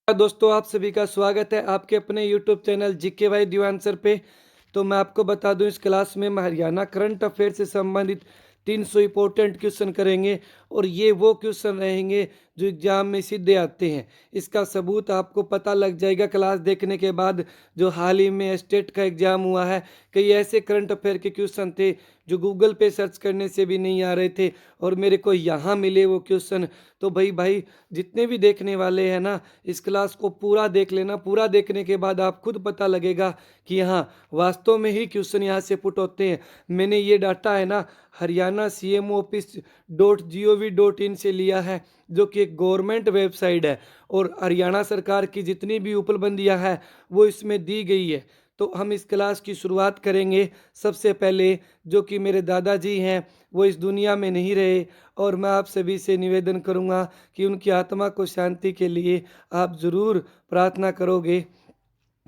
दोस्तों, आप सभी का स्वागत है आपके अपने YouTube channel GK Y new answer पे। तो मैं आपको बता दूं, इस क्लास में हरियाणा करंट अफेयर से संबंधित 300 इंपॉर्टेंट क्वेश्चन करेंगे और ये वो क्वेश्चन रहेंगे जो एग्जाम में सीधे आते हैं। इसका सबूत आपको पता लग जाएगा क्लास देखने के बाद। जो हाल ही में स्टेट का एग्जाम हुआ है, कई ऐसे करंट अफेयर के क्वेश्चन थे जो गूगल पे सर्च करने से भी नहीं आ रहे थे और मेरे को यहाँ मिले वो क्वेश्चन। तो भाई जितने भी देखने वाले हैं ना, इस क्लास को पूरा देख लेना। पूरा देखने के बाद आप खुद पता लगेगा कि हाँ, वास्तव में ही क्वेश्चन यहाँ से पुट होते हैं। मैंने ये डाटा है ना हरियाणा CMO ऑफिस .gov.in से लिया है, जो कि एक गवर्नमेंट वेबसाइट है और हरियाणा सरकार की जितनी भी उपलब्धियां हैं वो इसमें दी गई है। तो हम इस क्लास की शुरुआत करेंगे। सबसे पहले जो कि मेरे दादाजी हैं वो इस दुनिया में नहीं रहे और मैं आप सभी से निवेदन करूंगा कि उनकी आत्मा को शांति के लिए आप ज़रूर प्रार्थना करोगे।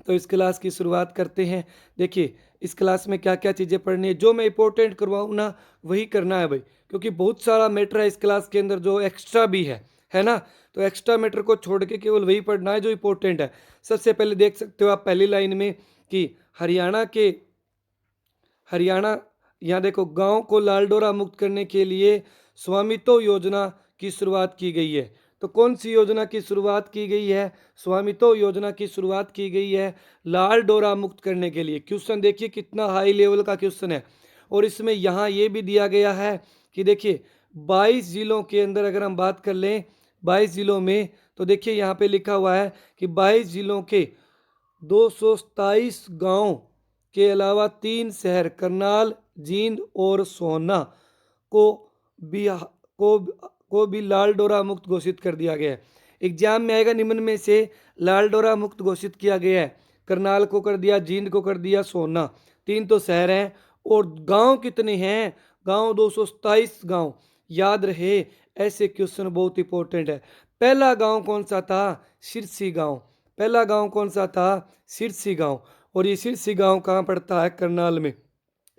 तो इस क्लास की शुरुआत करते हैं। देखिए, इस क्लास में क्या क्या चीज़ें पढ़नी है, जो मैं इंपॉर्टेंट करवाऊँ ना वही करना है भाई, क्योंकि बहुत सारा मैटर है इस क्लास के अंदर जो एक्स्ट्रा भी है ना। तो एक्स्ट्रा मैटर को छोड़ के केवल वही पढ़ना है जो इंपॉर्टेंट है। सबसे पहले देख सकते हो आप पहली लाइन में कि हरियाणा यहाँ देखो, गांव को लाल डोरा मुक्त करने के लिए स्वामित्व योजना की शुरुआत की गई है। तो कौन सी योजना की शुरुआत की गई है? स्वामित्व योजना की शुरुआत की गई है लाल डोरा मुक्त करने के लिए। क्वेश्चन देखिए कितना हाई लेवल का क्वेश्चन है। और इसमें यहाँ ये भी दिया गया है कि देखिए 22 जिलों के अंदर अगर हम बात कर लें, 22 जिलों में, तो देखिए यहाँ पे लिखा हुआ है कि 22 जिलों के 227 गांव के अलावा 3 शहर करनाल, जींद और सोहना को भी को भी लाल डोरा मुक्त घोषित कर दिया गया है। एग्जाम में आएगा निम्न में से लाल डोरा मुक्त घोषित किया गया है। करनाल को कर दिया, जींद को कर दिया, सोहना, 3 तो शहर हैं। और गांव कितने हैं? गांव 227 गांव। याद रहे, ऐसे क्वेश्चन बहुत इंपॉर्टेंट है। पहला गांव कौन सा था? सिरसी गांव। पहला गांव कौन सा था? सिरसी गांव। और ये सिरसी गांव कहाँ पड़ता है? करनाल में।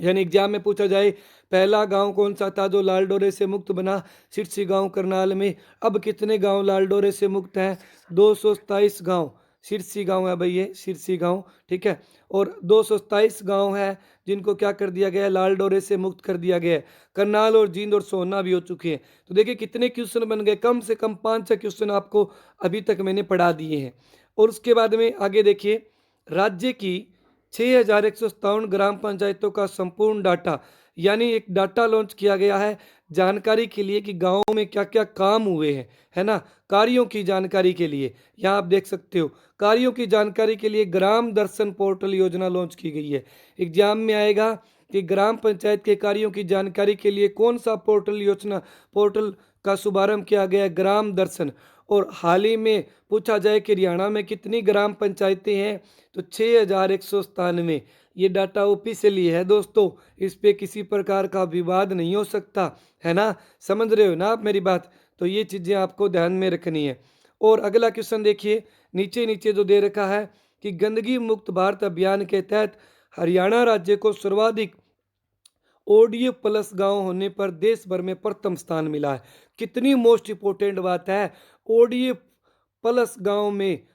यानी एग्जाम में पूछा जाए पहला गांव कौन सा था जो लाल डोरे से मुक्त बना? सिरसी गांव करनाल में। अब कितने गांव लाल डोरे से मुक्त हैं? 227 गांव। सिरसी गांव है भाई, ये सिरसी गांव, ठीक है। और 227 गांव है जिनको क्या कर दिया गया है? लाल डोरे से मुक्त कर दिया गया है। करनाल और जींद और सोहना भी हो चुके हैं। तो देखिए कितने क्वेश्चन बन गए, कम से कम 5-6 क्वेश्चन आपको अभी तक मैंने पढ़ा दिए हैं। और उसके बाद में आगे देखिए, राज्य की 6157 ग्राम पंचायतों का संपूर्ण डाटा, यानी एक डाटा लॉन्च किया गया है जानकारी के लिए कि गाँव में क्या क्या काम हुए हैं, है ना। कार्यों की जानकारी के लिए यहाँ आप देख सकते हो, कार्यों की जानकारी के लिए ग्राम दर्शन पोर्टल योजना लॉन्च की गई है। एग्जाम में आएगा कि ग्राम पंचायत के कार्यों की जानकारी के लिए कौन सा पोर्टल का शुभारंभ किया गया है? ग्राम दर्शन। और हाल ही में पूछा जाए कि हरियाणा में कितनी ग्राम पंचायतें हैं, तो 6197। ये डाटा ऑफिशियली है दोस्तों, इस पे किसी प्रकार का विवाद नहीं हो सकता, है ना। समझ रहे हो ना आप मेरी बात? तो ये चीज़ें आपको ध्यान में रखनी है। और अगला क्वेश्चन देखिए, नीचे नीचे जो दे रखा है कि गंदगी मुक्त भारत अभियान के तहत हरियाणा राज्य को सर्वाधिक ODF प्लस गांव होने पर देश भर में प्रथम स्थान मिला है। कितनी मोस्ट इंपोर्टेंट बात है। ODF प्लस गांव में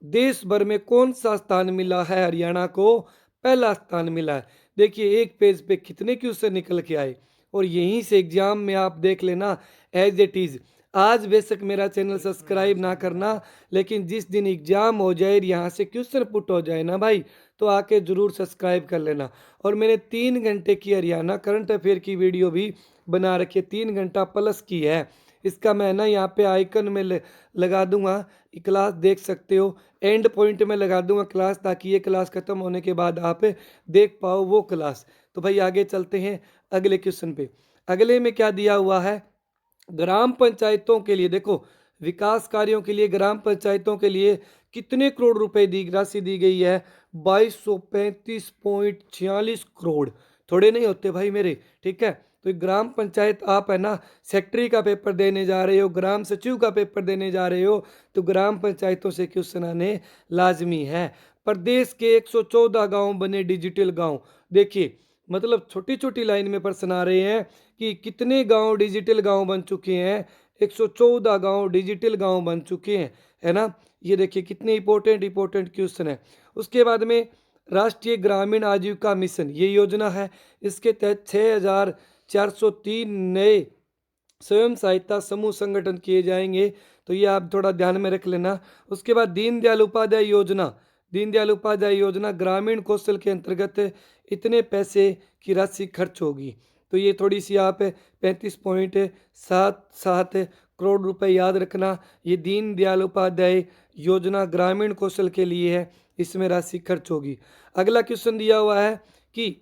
देश भर में कौन सा स्थान मिला है? हरियाणा को पहला स्थान मिला है। देखिए एक पेज पे कितने क्वेश्चन निकल के आए और यहीं से एग्जाम में आप देख लेना एज इट इज। आज बेशक मेरा चैनल सब्सक्राइब ना करना, लेकिन जिस दिन एग्जाम हो जाए, यहाँ से क्वेश्चन पुट हो जाए ना भाई, तो आके जरूर सब्सक्राइब कर लेना। और मैंने 3 घंटे की हरियाणा करंट अफेयर की वीडियो भी बना रखी है, 3 घंटा प्लस की है। इसका मैं ना यहाँ पे आइकन में लगा दूंगा, क्लास देख सकते हो। एंड पॉइंट में लगा दूंगा क्लास, ताकि ये क्लास खत्म होने के बाद आप देख पाओ वो क्लास। तो भाई आगे चलते हैं अगले क्वेश्चन पे। अगले में क्या दिया हुआ है? ग्राम पंचायतों के लिए देखो, विकास कार्यों के लिए ग्राम पंचायतों के लिए कितने करोड़ रुपए दी राशि दी गई है? 2235.46 करोड़। थोड़े नहीं होते भाई मेरे, ठीक है। तो ग्राम पंचायत आप है ना सेक्रेटरी का पेपर देने जा रहे हो, ग्राम सचिव का पेपर देने जा रहे हो, तो ग्राम पंचायतों से क्वेश्चन आने लाजमी है। प्रदेश के 114 गांव बने डिजिटल गांव। देखिए मतलब छोटी छोटी लाइन में प्रश्न आ रहे हैं कि कितने गांव डिजिटल गांव बन चुके हैं? 114 गांव डिजिटल गांव बन चुके हैं, है ना। ये देखिए कितने इंपॉर्टेंट क्वेश्चन है। उसके बाद में राष्ट्रीय ग्रामीण आजीविका मिशन ये योजना है, इसके तहत 6,403 नए स्वयं सहायता समूह संगठन किए जाएंगे, तो ये आप थोड़ा ध्यान में रख लेना। उसके बाद दीनदयाल उपाध्याय योजना ग्रामीण कौशल के अंतर्गत इतने पैसे की राशि खर्च होगी, तो ये थोड़ी सी आप 35.77 करोड़ रुपए याद रखना। ये दीनदयाल उपाध्याय योजना ग्रामीण कौशल के लिए है, इसमें राशि खर्च होगी। अगला क्वेश्चन दिया हुआ है कि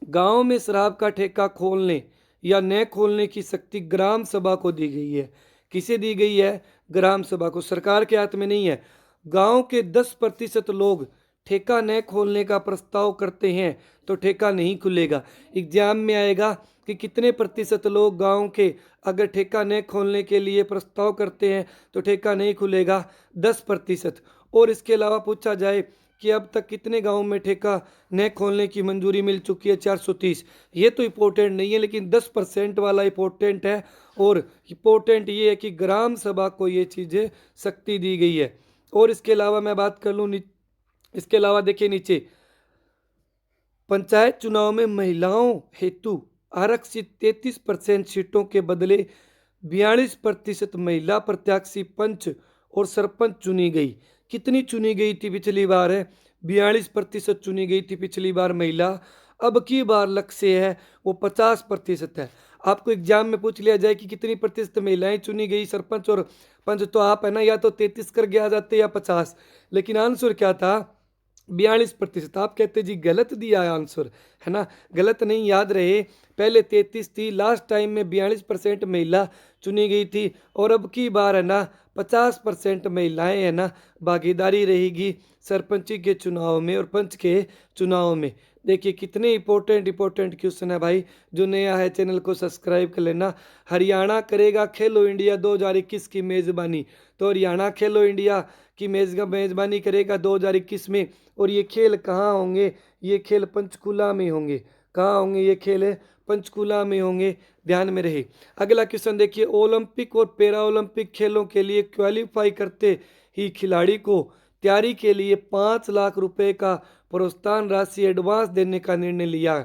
गांव में शराब का ठेका खोलने या न खोलने की शक्ति ग्राम सभा को दी गई है। किसे दी गई है? ग्राम सभा को, सरकार के हाथ में नहीं है। गांव के 10% लोग ठेका न खोलने का प्रस्ताव करते हैं तो ठेका नहीं खुलेगा। एग्जाम में आएगा कि कितने प्रतिशत लोग गांव के अगर ठेका न खोलने के लिए प्रस्ताव करते हैं तो ठेका नहीं खुलेगा, 10%। और इसके अलावा पूछा जाए कि अब तक कितने गांव में ठेका न खोलने की मंजूरी मिल चुकी है, 430। ये तो इम्पोर्टेंट नहीं है, लेकिन 10% वाला इम्पोर्टेंट है। और इम्पोर्टेंट ये है कि ग्राम सभा को ये चीज़ें शक्ति दी गई है। और इसके अलावा मैं बात कर लूँ, इसके अलावा देखिए नीचे, पंचायत चुनाव में महिलाओं हेतु आरक्षित 33% सीटों के बदले 42% महिला प्रत्याशी पंच और सरपंच चुनी गई। कितनी चुनी गई थी पिछली बार? है 42% चुनी गई थी पिछली बार महिला। अब की बार लक्ष्य है वो 50% है। आपको एग्जाम में पूछ लिया जाए कि कितनी प्रतिशत महिलाएं चुनी गई सरपंच और पंच, तो आप है ना या तो 33 करके आ जाते या 50, लेकिन आंसर क्या था? 42%। आप कहते जी गलत दिया है आंसर, है ना? गलत नहीं, याद रहे, पहले 33 थी, लास्ट टाइम में 42% महिला चुनी गई थी, और अब की बार है ना 50% महिलाएं है ना भागीदारी रहेगी सरपंची के चुनाव में और पंच के चुनाव में। देखिए कितने इंपॉर्टेंट क्वेश्चन है भाई। जो नया है चैनल को सब्सक्राइब कर लेना। हरियाणा करेगा खेलो इंडिया 2021 की मेज़बानी, तो हरियाणा खेलो इंडिया की मेज़बानी करेगा 2021 में। और ये खेल कहाँ होंगे? ये खेल पंचकुला में होंगे। कहाँ होंगे ये खेल? पंचकुला में होंगे, ध्यान में रहे। अगला क्वेश्चन देखिए, ओलंपिक और पैरा ओलंपिक खेलों के लिए क्वालिफाई करते ही खिलाड़ी को तैयारी के लिए 5 लाख रुपए का प्रोत्साहन राशि एडवांस देने का निर्णय लिया।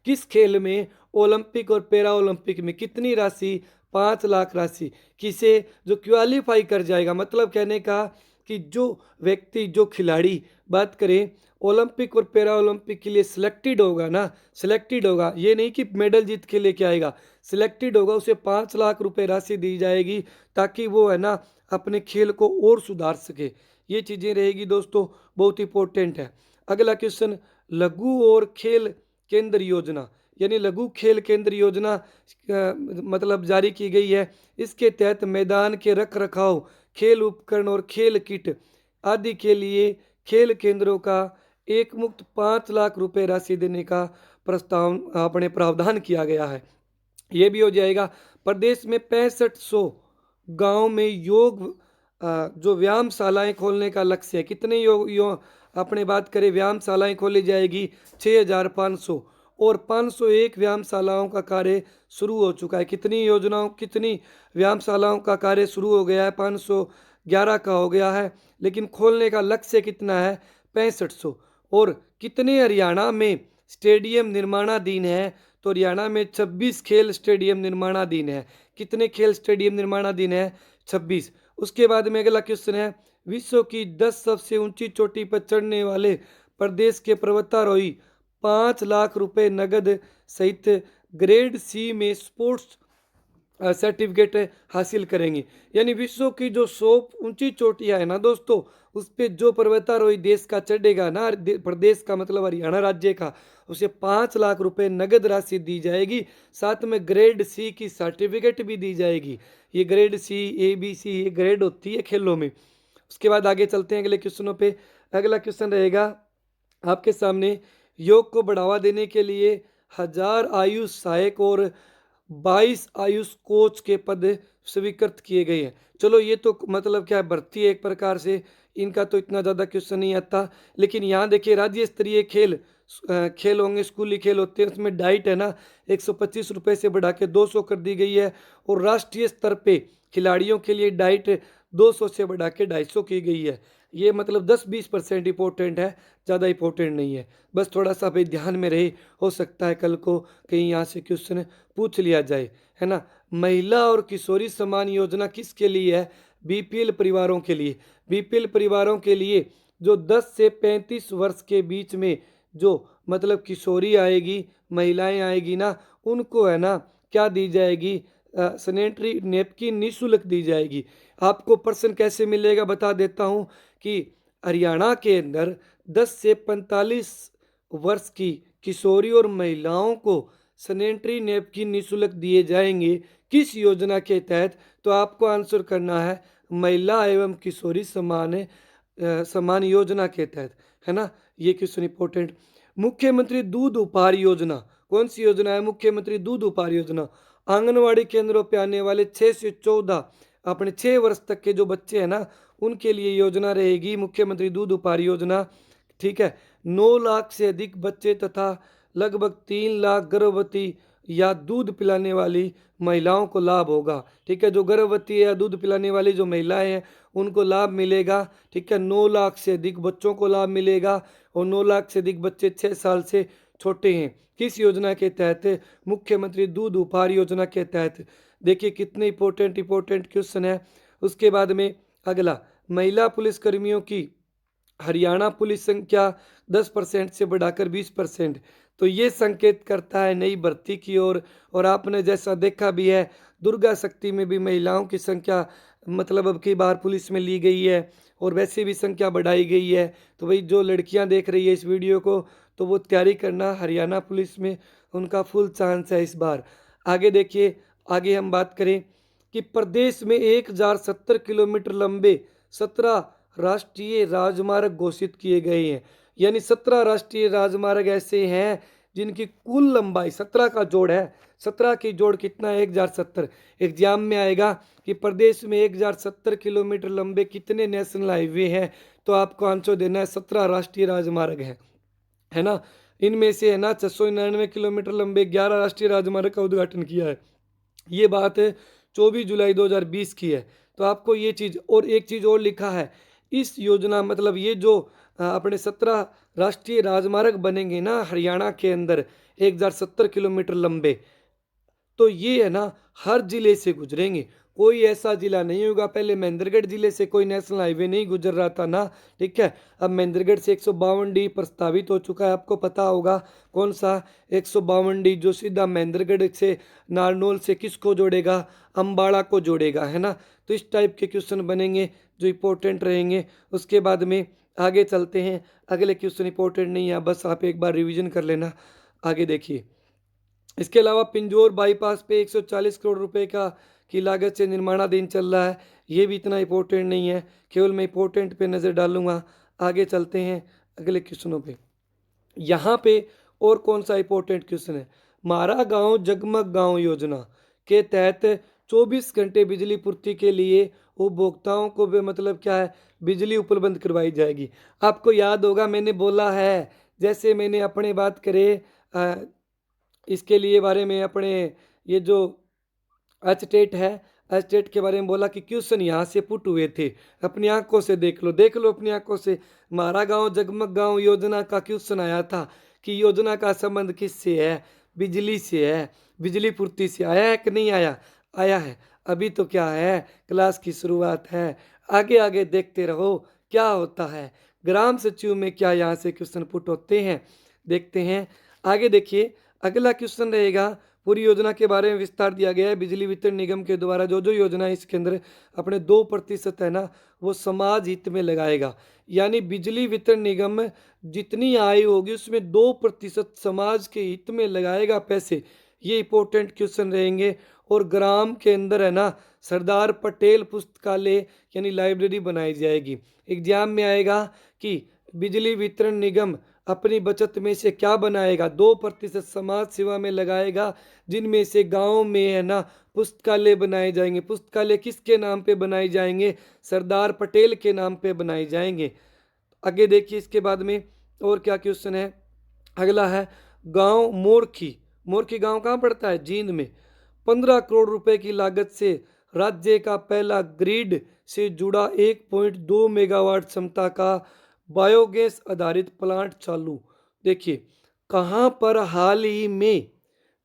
किस खेल में? ओलंपिक और पैरा ओलंपिक में। कितनी राशि? 5 लाख राशि। किसे? जो क्वालिफाई कर जाएगा, मतलब कहने का कि जो व्यक्ति, जो खिलाड़ी, बात करें ओलंपिक और पैरा ओलंपिक के लिए सिलेक्टेड होगा ना, सिलेक्टेड होगा, ये नहीं कि मेडल जीत के लेके आएगा, सिलेक्टेड होगा, उसे 5 लाख रुपए राशि दी जाएगी ताकि वो है ना अपने खेल को और सुधार सके। ये चीज़ें रहेगी दोस्तों, बहुत इंपॉर्टेंट है। अगला क्वेश्चन, लघु और खेल केंद्र योजना, यानी लघु खेल केंद्र योजना मतलब जारी की गई है। इसके तहत मैदान के रख रखाव, खेल उपकरण और खेल किट आदि के लिए खेल केंद्रों का एक मुक्त 5 लाख रुपए राशि देने का प्रस्ताव अपने प्रावधान किया गया है। ये भी हो जाएगा। प्रदेश में 6500 गांव में योग जो व्यायामशालाएं खोलने का लक्ष्य है। कितने अपने बात करें व्यायामशालाएं खोली जाएगी? 6500, और 501 व्यायामशालाओं का कार्य शुरू हो चुका है। कितनी व्यायामशालाओं का कार्य शुरू हो गया है? 511 का हो गया है, लेकिन खोलने का लक्ष्य कितना है? 6500। और कितने हरियाणा में स्टेडियम निर्माणाधीन है? तो हरियाणा में 26 खेल स्टेडियम निर्माणाधीन है। कितने खेल स्टेडियम निर्माणाधीन है? 26। उसके बाद में अगला क्वेश्चन है, विश्व की 10 सबसे ऊंची चोटी पर चढ़ने वाले प्रदेश के पर्वतारोही 5 लाख रुपए नगद सहित ग्रेड सी में स्पोर्ट्स सर्टिफिकेट हासिल करेंगे। यानी विश्व की जो 100 ऊंची चोटियां है ना दोस्तों, उस पे जो पर्वतारोही देश का चढ़ेगा ना, प्रदेश का मतलब हरियाणा राज्य का, उसे 5 लाख रुपए नगद राशि दी जाएगी। साथ में ग्रेड सी की सर्टिफिकेट भी दी जाएगी। ये ग्रेड सी, ABC ये ग्रेड होती है खेलों में। उसके बाद आगे चलते हैं अगले क्वेश्चनों पे। अगला क्वेश्चन रहेगा आपके सामने, योग को बढ़ावा देने के लिए 1000 आयुष सहायक और 22 आयुष कोच के पद स्वीकृत किए गए हैं। चलो ये तो मतलब क्या है, भर्ती है एक प्रकार से, इनका तो इतना ज़्यादा क्वेश्चन नहीं आता। लेकिन यहाँ देखिए राज्य स्तरीय खेल होंगे, स्कूली खेल होते हैं, उसमें डाइट है ना 125 रुपये से बढ़ा के 200 कर दी गई है। और राष्ट्रीय स्तर पे खिलाड़ियों के लिए डाइट 200 से बढ़ा के 250 की गई है। ये मतलब 10-20% इंपॉर्टेंट है, ज़्यादा इंपॉर्टेंट नहीं है। बस थोड़ा-सा भाई ध्यान में रहे, हो सकता है कल को कहीं यहाँ से क्वेश्चन पूछ लिया जाए, है ना? महिला और किशोरी सम्मान योजना किसके लिए है? बीपीएल परिवारों के लिए। बीपीएल परिवारों के लिए जो 10 से 35 वर्ष के बीच में जो मतलब किशोरी आएगी, महिलाएँ आएगी ना, उनको है ना क्या दी जाएगी? सैनिटरी नैपकिन निःशुल्क दी जाएगी। आपको प्रश्न कैसे मिलेगा बता देता हूँ कि हरियाणा के अंदर 10 से 45 वर्ष की किशोरी और महिलाओं को सैनिटरी नैपकिन निःशुल्क दिए जाएंगे। किस योजना के तहत? तो आपको आंसर करना है महिला एवं किशोरी सम्मान योजना के तहत, है ना? ये क्वेश्चन इंपॉर्टेंट। मुख्यमंत्री दूध उपहार योजना कौन सी योजना है? मुख्यमंत्री दूध उपहार योजना आंगनवाड़ी केंद्रों पे आने वाले 6 से 14 अपने 6 वर्ष तक के जो बच्चे हैं ना, उनके लिए योजना रहेगी मुख्यमंत्री दूध उपहार योजना। ठीक है, 9 लाख से अधिक बच्चे तथा लगभग 3 लाख गर्भवती या दूध पिलाने वाली महिलाओं को लाभ होगा। ठीक है, जो गर्भवती है या दूध पिलाने वाली जो महिलाएं हैं उनको लाभ मिलेगा। ठीक है, 9 लाख से अधिक बच्चों को लाभ मिलेगा और 9 लाख से अधिक बच्चे 6 साल से छोटे हैं। किस योजना के तहत? मुख्यमंत्री दूध उपहार योजना के तहत। देखिए कितने इंपॉर्टेंट क्वेश्चन है। उसके बाद में अगला, महिला पुलिस कर्मियों की हरियाणा पुलिस संख्या 10% से बढ़ाकर 20%। तो ये संकेत करता है नई भर्ती की ओर। और आपने जैसा देखा भी है दुर्गा शक्ति में भी महिलाओं की संख्या मतलब अब की बार पुलिस में ली गई है और वैसे भी संख्या बढ़ाई गई है। तो भाई जो लड़कियां देख रही है इस वीडियो को तो वो तैयारी करना, हरियाणा पुलिस में उनका फुल चांस है इस बार। आगे देखिए, आगे हम बात करें कि प्रदेश में 1070 किलोमीटर लंबे 17 राष्ट्रीय राजमार्ग घोषित किए गए हैं। यानी 17 राष्ट्रीय राजमार्ग ऐसे हैं जिनकी कुल लंबाई 17 का जोड़ है। 17 की जोड़ कितना है? 1070। एग्जाम में आएगा कि प्रदेश में 1070 किलोमीटर लंबे कितने नेशनल हाईवे हैं? तो आपको आंसर देना है 17 राष्ट्रीय राजमार्ग है ना? इनमें से है ना 699 किलोमीटर लंबे 11 राष्ट्रीय राजमार्ग का उद्घाटन किया है। ये बात 24 जुलाई 2020 की है। तो आपको ये चीज़ और एक चीज़ और लिखा है, इस योजना मतलब ये जो अपने 17 राष्ट्रीय राजमार्ग बनेंगे ना हरियाणा के अंदर 1070 किलोमीटर लंबे, तो ये है ना हर जिले से गुजरेंगे। कोई ऐसा जिला नहीं होगा, पहले महेंद्रगढ़ जिले से कोई नेशनल हाईवे नहीं गुजर रहा था ना। ठीक है, अब महेंद्रगढ़ से 152 डी प्रस्तावित हो चुका है। आपको पता होगा कौन सा 152 डी जो सीधा महेंद्रगढ़ से नारनौल से किसको जोड़ेगा? अम्बाड़ा को जोड़ेगा, है ना? तो इस टाइप के क्वेश्चन बनेंगे जो इंपॉर्टेंट रहेंगे। उसके बाद में आगे चलते हैं। अगले क्वेश्चन इंपॉर्टेंट नहीं है, बस आप एक बार रिविजन कर लेना। आगे देखिए, इसके अलावा पिंजौर बाईपास पे 140 करोड़ रुपए का की लागत से निर्माणाधीन चल रहा है। ये भी इतना इंपॉर्टेंट नहीं है, केवल मैं इंपॉर्टेंट पे नज़र डालूंगा। आगे चलते हैं अगले क्वेश्चनों पे। यहाँ पे और कौन सा इंपॉर्टेंट क्वेश्चन है? मारा गांव जगमग गांव योजना के तहत 24 घंटे बिजली पूर्ति के लिए उपभोक्ताओं को भी मतलब क्या है? बिजली उपलब्ध करवाई जाएगी। आपको याद होगा मैंने बोला है, जैसे मैंने अपने बात करे इसके लिए बारे में अपने ये जो एचटेट है, एचटेट के बारे में बोला कि क्वेश्चन यहाँ से पुट हुए थे। अपनी आंखों से देख लो अपनी आंखों से। मारा गांव जगमग गांव योजना का क्वेश्चन आया था कि योजना का संबंध किससे है? बिजली से है, बिजली पूर्ति से। आया है कि नहीं आया? आया है। अभी तो क्या है, क्लास की शुरुआत है, आगे आगे देखते रहो क्या होता है। ग्राम सचिव में क्या यहाँ से क्वेश्चन पुट होते हैं, देखते हैं। आगे देखिए, अगला क्वेश्चन रहेगा, पूरी योजना के बारे में विस्तार दिया गया है। बिजली वितरण निगम के द्वारा जो जो योजना है इसके अंदर अपने 2% है ना वो समाज हित में लगाएगा। यानी बिजली वितरण निगम जितनी आय होगी उसमें 2% समाज के हित में लगाएगा पैसे। ये इंपॉर्टेंट क्वेश्चन रहेंगे। और ग्राम के अंदर है ना सरदार पटेल पुस्तकालय यानी लाइब्रेरी बनाई जाएगी। एग्जाम में आएगा कि बिजली वितरण निगम अपनी बचत में से क्या बनाएगा? 2% समाज सेवा में लगाएगा, जिनमें से गांव में है ना पुस्तकालय बनाए जाएंगे। पुस्तकालय किसके नाम पे बनाए जाएंगे? सरदार पटेल के नाम पे बनाए जाएंगे। आगे देखिए, इसके बाद में और क्या क्वेश्चन है। अगला है गांव मोरखी। मोरखी गांव कहाँ पड़ता है? जींद में। 15 करोड़ रुपए की लागत से राज्य का पहला ग्रिड से जुड़ा 1.2 मेगावाट क्षमता का बायोगैस आधारित प्लांट चालू। देखिए, कहाँ पर हाल ही में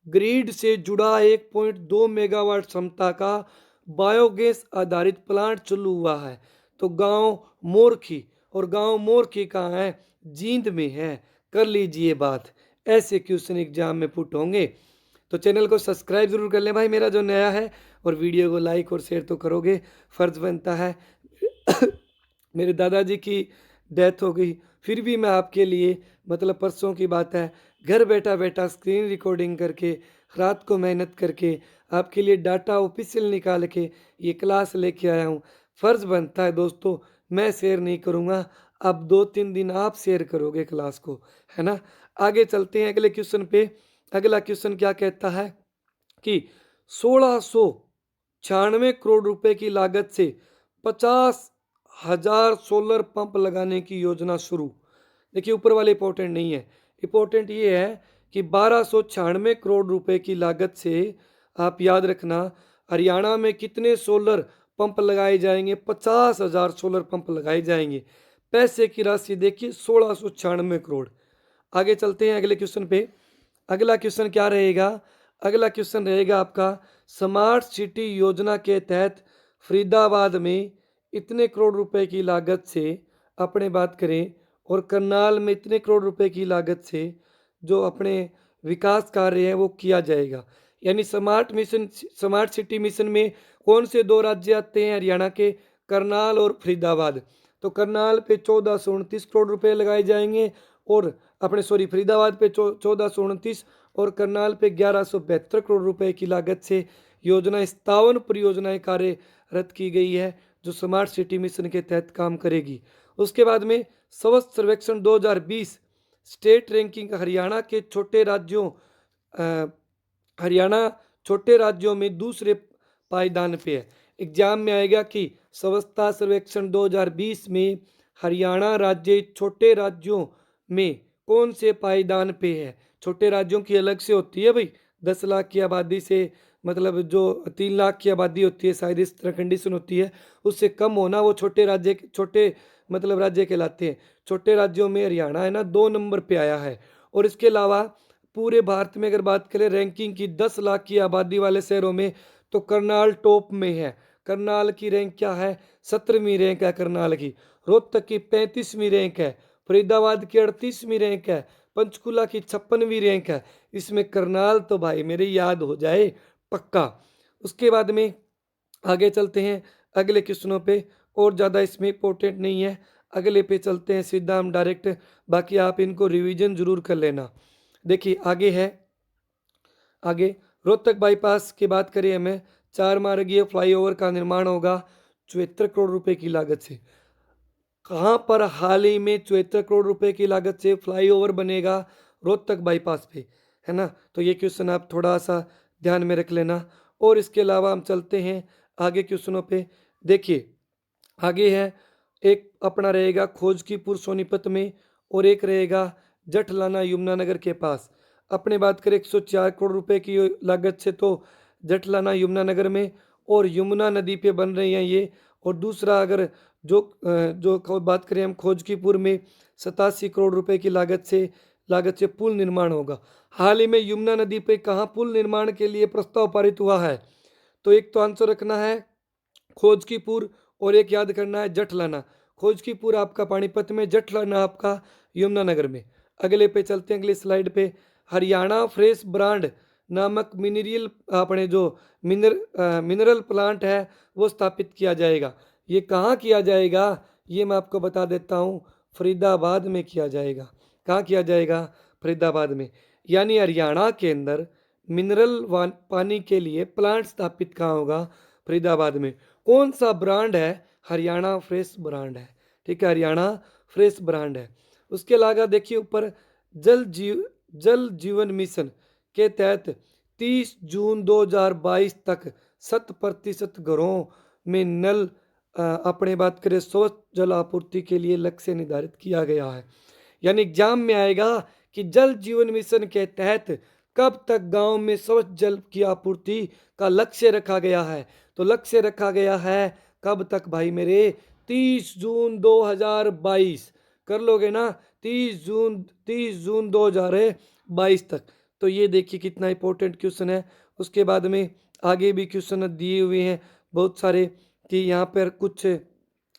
ग्रिड से जुड़ा 1.2 मेगावाट क्षमता का बायोगैस आधारित प्लांट चालू हुआ है? तो गांव मोरखी। और गांव मोरखी कहाँ है? जींद में है। कर लीजिए बात। ऐसे क्वेश्चन एग्जाम में पुट होंगे। तो चैनल को सब्सक्राइब जरूर कर लें भाई मेरा जो नया है, और वीडियो को लाइक और शेयर तो करोगे, फर्ज बनता है। मेरे दादाजी की डेथ हो गई, फिर भी मैं आपके लिए, मतलब परसों की बात है, घर बैठा बैठा स्क्रीन रिकॉर्डिंग करके, रात को मेहनत करके आपके लिए डाटा ऑफिशियल निकाल के ये क्लास लेके आया हूँ। फर्ज बनता है दोस्तों, मैं शेयर नहीं करूँगा, अब 2-3 दिन आप शेयर करोगे क्लास को, है ना। आगे चलते हैं अगले क्वेश्चन पे। अगला क्वेश्चन क्या कहता है कि 1696 करोड़ रुपए की लागत से 50,000 सोलर पंप लगाने की योजना शुरू। देखिए, ऊपर वाले इंपॉर्टेंट नहीं है, इंपॉर्टेंट ये है कि 1296 करोड़ रुपए की लागत से, आप याद रखना, हरियाणा में कितने सोलर पंप लगाए जाएंगे? 50,000 सोलर पंप लगाए जाएंगे। पैसे की राशि देखिए 1696 करोड़। आगे चलते हैं अगले क्वेश्चन पे। अगला क्वेश्चन क्या रहेगा? अगला क्वेश्चन रहेगा आपका, स्मार्ट सिटी योजना के तहत फरीदाबाद में इतने करोड़ रुपए की लागत से, अपने बात करें, और करनाल में इतने करोड़ रुपए की लागत से जो अपने विकास कार्य है वो किया जाएगा। यानी स्मार्ट सिटी मिशन में कौन से दो राज्य आते हैं हरियाणा के? करनाल और फरीदाबाद। तो करनाल पे 1429 करोड़ रुपए लगाए जाएंगे, और अपने सॉरी फरीदाबाद पे 1429, और करनाल पे 1172 करोड़ रुपए की लागत से योजना 57 परियोजनाएं कार्यरत की गई है, जो स्मार्ट सिटी मिशन के तहत काम करेगी। उसके बाद में स्वच्छ सर्वेक्षण 2020 स्टेट रैंकिंग, हरियाणा छोटे राज्यों में दूसरे पायदान पे है। एग्जाम में आएगा कि स्वच्छता सर्वेक्षण 2020 में हरियाणा राज्य छोटे राज्यों में कौन से पायदान पे है? छोटे राज्यों की अलग से होती है भाई, 10 लाख की आबादी से, मतलब जो 3 लाख की आबादी होती है, शायद इस तरह कंडीशन होती है, उससे कम होना वो छोटे मतलब राज्य कहलाते हैं। छोटे राज्यों में हरियाणा है ना, 2 नंबर पे आया है। और इसके अलावा पूरे भारत में अगर बात करें रैंकिंग की 10 लाख की आबादी वाले शहरों में, तो करनाल टॉप में है। करनाल की रैंक क्या है? 17वीं रैंक है करनाल की। रोहतक की 35वीं रैंक है। फरीदाबाद की 38वीं रैंक है। पंचकुला की 56वीं रैंक है। इसमें करनाल तो भाई मेरे याद हो जाए पक्का। उसके बाद में आगे चलते हैं अगले क्वेश्चनों पे, और ज़्यादा इसमें इंपॉर्टेंट नहीं है। अगले पे चलते हैं सीधा हम डायरेक्ट, बाकी आप इनको रिवीजन जरूर कर लेना। देखिए आगे है, आगे रोहतक बाईपास की बात करें हमें, 4 मार्गीय फ्लाईओवर का निर्माण होगा 74 करोड़ रुपए की लागत से। कहाँ पर हाल ही में 74 करोड़ रुपए की लागत से फ्लाईओवर बनेगा? रोहतक बाईपास पे, है ना। तो ये क्वेश्चन आप थोड़ा सा ध्यान में रख लेना। और इसके अलावा हम चलते हैं आगे क्वेश्चनों पे। देखिए आगे है, एक अपना रहेगा खोजकीपुर सोनीपत में, और एक रहेगा जठलाना यमुनानगर के पास। अपने बात करें 104 करोड़ रुपए की लागत से, तो जठलाना यमुनानगर में, और यमुना नदी पे बन रही हैं ये। और दूसरा अगर बात करें हम खोजकीपुर में, 87 करोड़ रुपए की लागत से पुल निर्माण होगा। हाल ही में यमुना नदी पे कहाँ पुल निर्माण के लिए प्रस्ताव पारित हुआ है? तो एक तो आंसर रखना है खोजकीपुर, और एक याद करना है जठलाना। खोजकीपुर आपका पानीपत में, जठलाना आपका यमुनानगर में। अगले पे चलते हैं, अगली स्लाइड पे। हरियाणा फ्रेश ब्रांड नामक मिनरल प्लांट है वो स्थापित किया जाएगा। ये कहाँ किया जाएगा? ये मैं आपको बता देता हूँ, फरीदाबाद में किया जाएगा। कहाँ किया जाएगा? फरीदाबाद में। यानी हरियाणा के अंदर पानी के लिए प्लांट स्थापित कहाँ होगा? फरीदाबाद में। कौन सा ब्रांड है? हरियाणा फ्रेश ब्रांड है। ठीक है, हरियाणा फ्रेश ब्रांड है। उसके अलावा देखिए ऊपर, जल जीवन मिशन के तहत 30 जून 2022 तक 100% घरों में नल अपने बात करें स्वच्छ जल आपूर्ति के लिए लक्ष्य निर्धारित किया गया है। यानी एग्जाम में आएगा कि जल जीवन मिशन के तहत कब तक गांव में स्वच्छ जल की आपूर्ति का लक्ष्य रखा गया है? तो लक्ष्य रखा गया है कब तक भाई मेरे? 30 जून 2022। कर लोगे ना? 30 जून 2022 तक। तो ये देखिए कितना इंपॉर्टेंट क्वेश्चन है। उसके बाद में आगे भी क्वेश्चन दिए हुए हैं बहुत सारे, कि यहाँ पर कुछ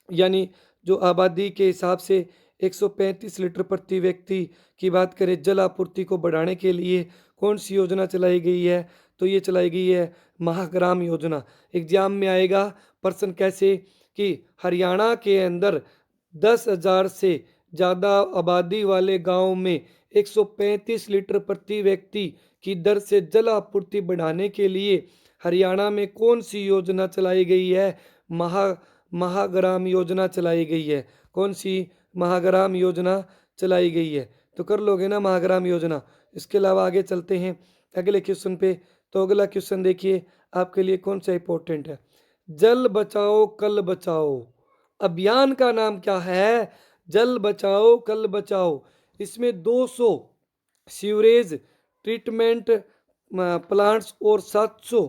यानी जो आबादी के हिसाब से 135 लीटर प्रति व्यक्ति की बात करें, जल आपूर्ति को बढ़ाने के लिए कौन सी योजना चलाई गई है? तो ये चलाई गई है महाग्राम योजना। एग्जाम में आएगा प्रश्न कैसे, कि हरियाणा के अंदर 10,000 से ज़्यादा आबादी वाले गांव में 135 लीटर प्रति व्यक्ति की दर से जल आपूर्ति बढ़ाने के लिए हरियाणा में कौन सी योजना चलाई गई है? महाग्राम योजना चलाई गई है। कौन सी महाग्राम योजना चलाई गई है? तो कर लोगे ना महाग्राम योजना। इसके अलावा आगे चलते हैं अगले क्वेश्चन पे। तो अगला क्वेश्चन देखिए आपके लिए कौन सा इंपॉर्टेंट है। जल बचाओ कल बचाओ अभियान का नाम क्या है? जल बचाओ कल बचाओ। इसमें 200 सीवरेज ट्रीटमेंट प्लांट्स और 700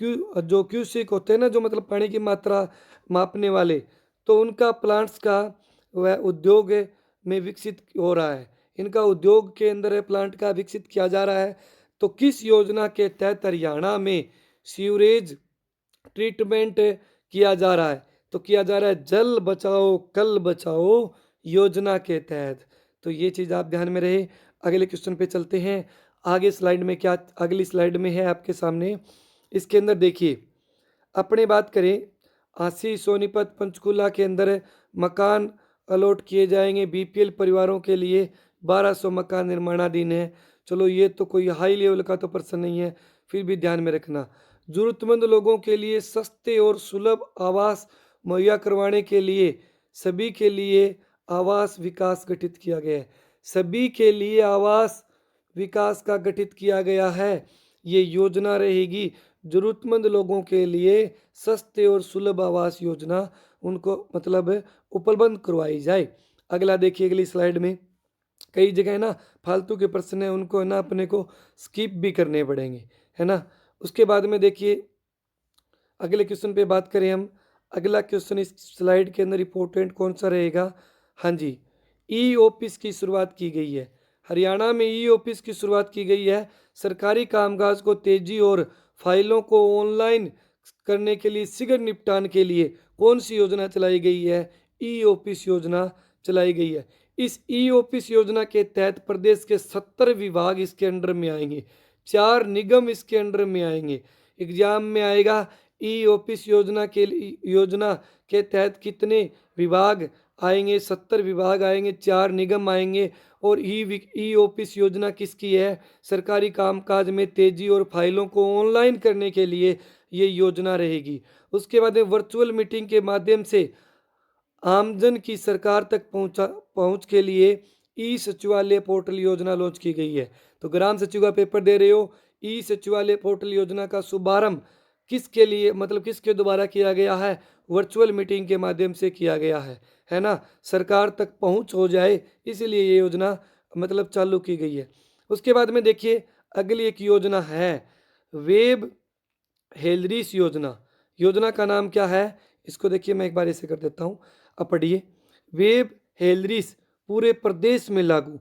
जो क्यूसिक होते हैं ना, जो मतलब पानी की मात्रा मापने वाले, तो उनका प्लांट्स का वह उद्योग में विकसित हो रहा है। इनका उद्योग के अंदर प्लांट का विकसित किया जा रहा है। तो किस योजना के तहत हरियाणा में सीवरेज ट्रीटमेंट किया जा रहा है? तो किया जा रहा है जल बचाओ कल बचाओ योजना के तहत। तो ये चीज़ आप ध्यान में रहे। अगले क्वेश्चन पे चलते हैं। आगे स्लाइड में क्या, अगली स्लाइड में है आपके सामने, इसके अंदर देखिए अपने बात करें, आसी सोनीपत पंचकूला के अंदर मकान अलॉट किए जाएंगे बीपीएल परिवारों के लिए। 1200 मकान निर्माणाधीन है। चलो ये तो कोई हाई लेवल का तो प्रश्न नहीं है, फिर भी ध्यान में रखना। जरूरतमंद लोगों के लिए सस्ते और सुलभ आवास मुहैया करवाने के लिए सभी के लिए आवास विकास गठित किया गया है। सभी के लिए आवास विकास का गठित किया गया है। ये योजना रहेगी जरूरतमंद लोगों के लिए सस्ते और सुलभ आवास योजना उनको मतलब उपलब्ध करवाई जाए। अगला देखिए अगली स्लाइड में, कई जगह ना फालतू के प्रश्न है, उनको है ना अपने को स्किप भी करने पड़ेंगे, है ना। उसके बाद में देखिए अगले क्वेश्चन पे बात करें हम। अगला क्वेश्चन इस स्लाइड के अंदर इंपॉर्टेंट कौन सा रहेगा? हाँ जी, ई ऑफिस की शुरुआत की गई है। हरियाणा में ई ऑफिस की शुरुआत की गई है। सरकारी कामकाज को तेजी और फाइलों को ऑनलाइन करने के लिए शीघ्र निपटान के लिए कौन सी योजना चलाई गई है? ई ऑफिस योजना चलाई गई है। इस ई ऑफिस योजना के तहत प्रदेश के 70 विभाग इसके अंडर में आएंगे, 4 निगम इसके अंडर में आएंगे। एग्जाम में आएगा ई ऑफिस योजना के तहत कितने विभाग आएंगे? 70 विभाग आएंगे, 4 निगम आएंगे। और ई ऑफिस योजना किसकी है? सरकारी कामकाज में तेजी और फाइलों को ऑनलाइन करने के लिए ये योजना रहेगी। उसके बाद वर्चुअल मीटिंग के माध्यम से आमजन की सरकार तक पहुंच के लिए ई सचिवालय पोर्टल योजना लॉन्च की गई है। तो ग्राम सचिव का पेपर दे रहे हो, ई सचिवालय पोर्टल योजना का शुभारंभ किसके लिए मतलब किसके द्वारा किया गया है? वर्चुअल मीटिंग के माध्यम से किया गया है ना। सरकार तक पहुंच हो जाए इसलिए ये योजना मतलब चालू की गई है। उसके बाद में देखिए अगली एक योजना है वेब हेलरिस योजना। योजना का नाम क्या है? इसको देखिए मैं एक बार ऐसे कर देता हूँ, अब पढ़िए। वेब हेलरिस पूरे प्रदेश में लागू।